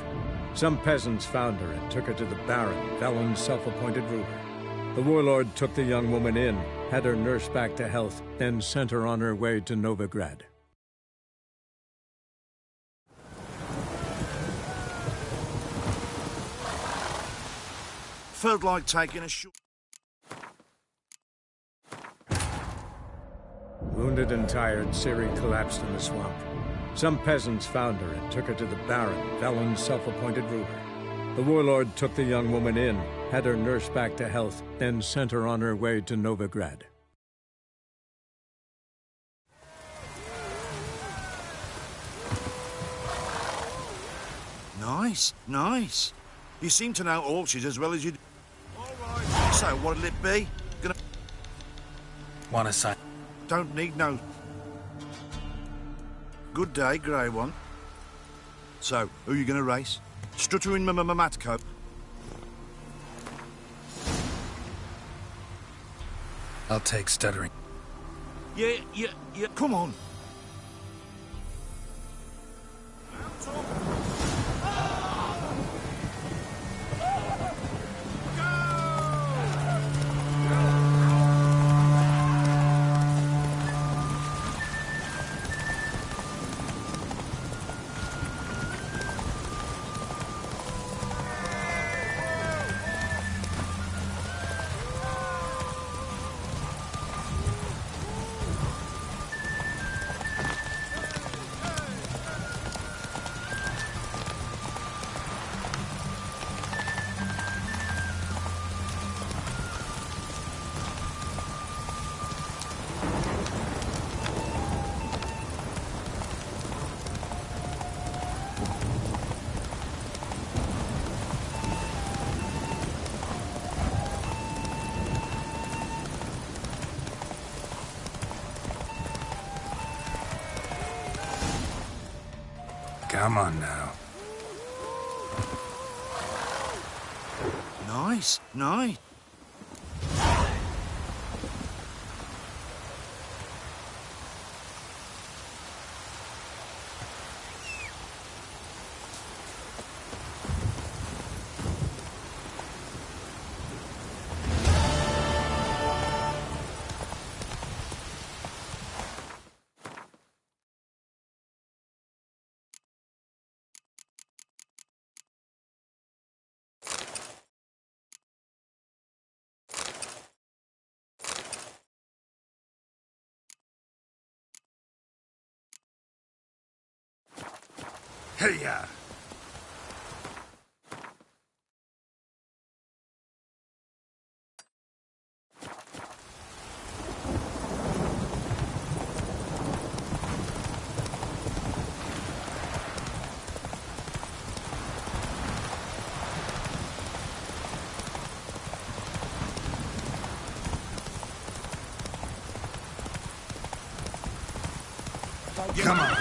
S10: Some peasants found her and took her to the Baron, Velen's self-appointed ruler. The warlord took the young woman in, had her nursed back to health, then sent her on her way to Novigrad.
S12: Felt like taking a short...
S10: Wounded and tired, Ciri collapsed in the swamp. Some peasants found her and took her to the Baron, Velen's self-appointed ruler. The warlord took the young woman in, had her nursed back to health, then sent her on her way to Novigrad.
S12: Nice, nice. You seem to know orchards as well as you do. All right. So, what'll it be? Gonna...
S6: Want a sign?
S12: Don't need no... Good day, grey one. So, who you gonna race? Struttering Matco.
S6: I'll take stuttering.
S12: Yeah, come on.
S6: Come on now.
S12: Nice, nice.
S6: Hey-ya! Come on.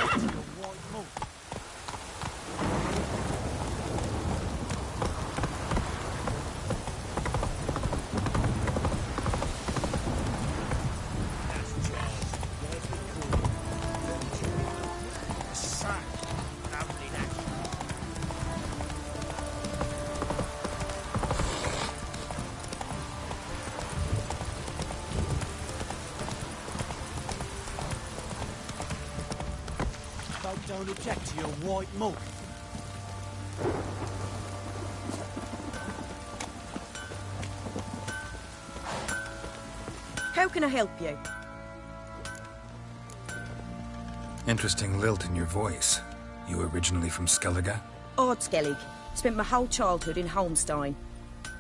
S17: Don't object to your white mug.
S5: How can I help you?
S6: Interesting lilt in your voice. You originally from Skellige?
S5: Ardskellig. Spent my whole childhood in Holmstein.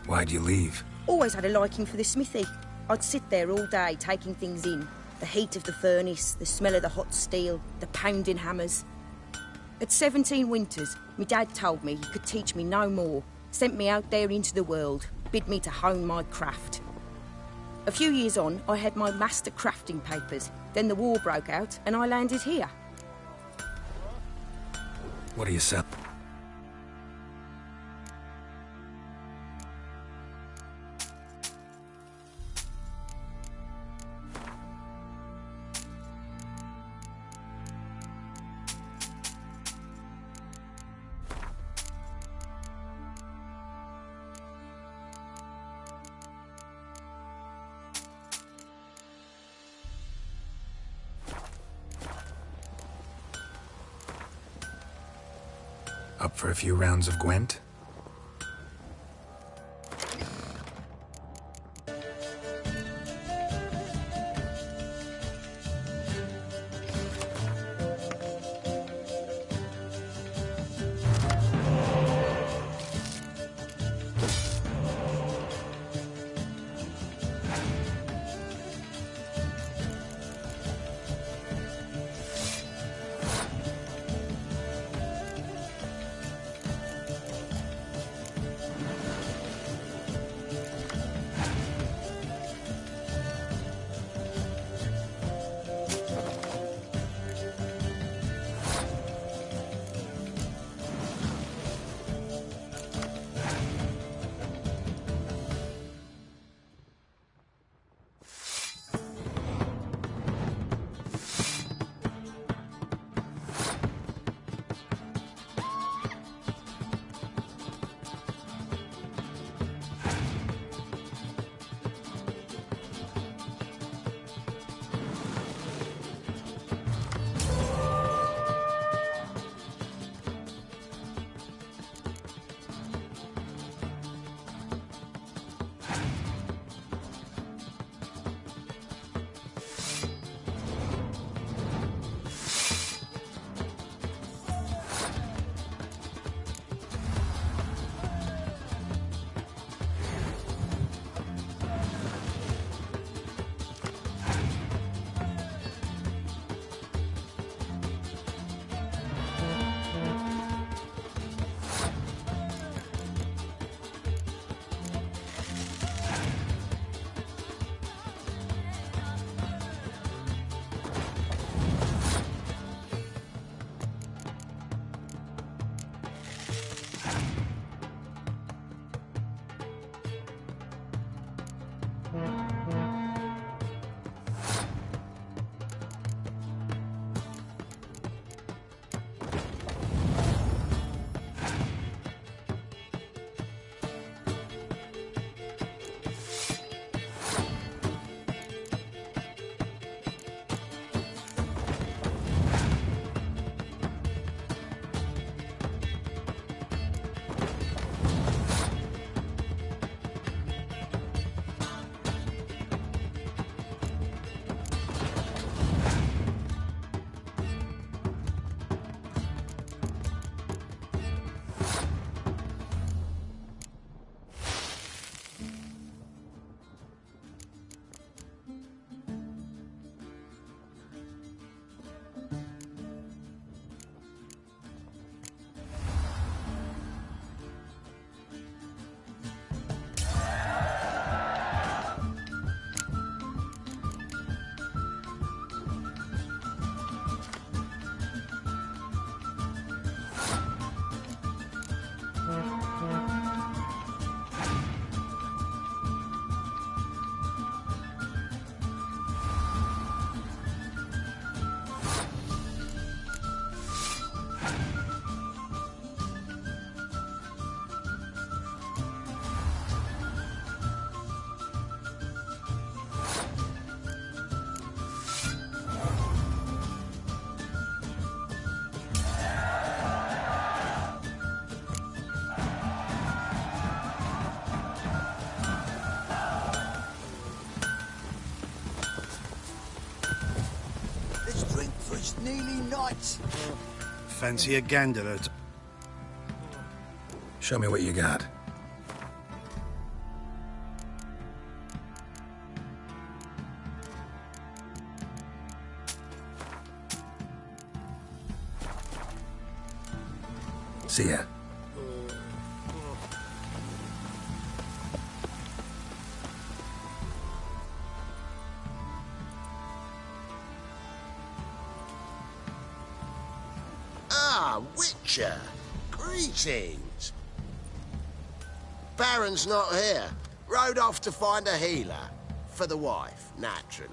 S6: Why'd you leave?
S5: Always had a liking for the smithy. I'd sit there all day taking things in. The heat of the furnace, the smell of the hot steel, the pounding hammers. At 17 winters, my dad told me he could teach me no more, sent me out there into the world, bid me to hone my craft. A few years on, I had my master crafting papers. Then the war broke out and I landed here.
S6: What do you sell? Up for a few rounds of Gwent?
S20: It's nearly night.
S12: Fancy a gander at...
S6: Show me what you got. See ya.
S14: Ah, Witcher. Greetings. Baron's not here. Rode off to find a healer. For the wife, naturally.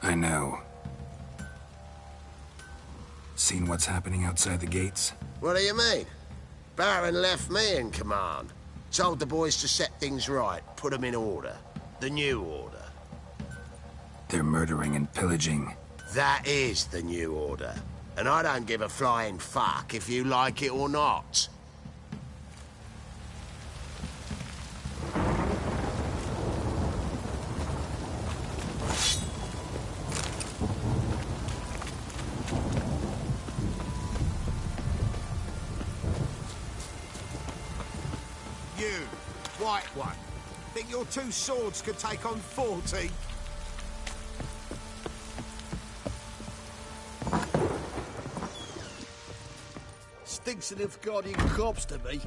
S6: I know. Seen what's happening outside the gates?
S14: What do you mean? Baron left me in command. Told the boys to set things right, put them in order. The new order.
S6: They're murdering and pillaging.
S14: That is the new order. And I don't give a flying fuck if you like it or not.
S11: You, white one. Think your two swords could take on 40?
S7: Stinks of Guardian corpse to me.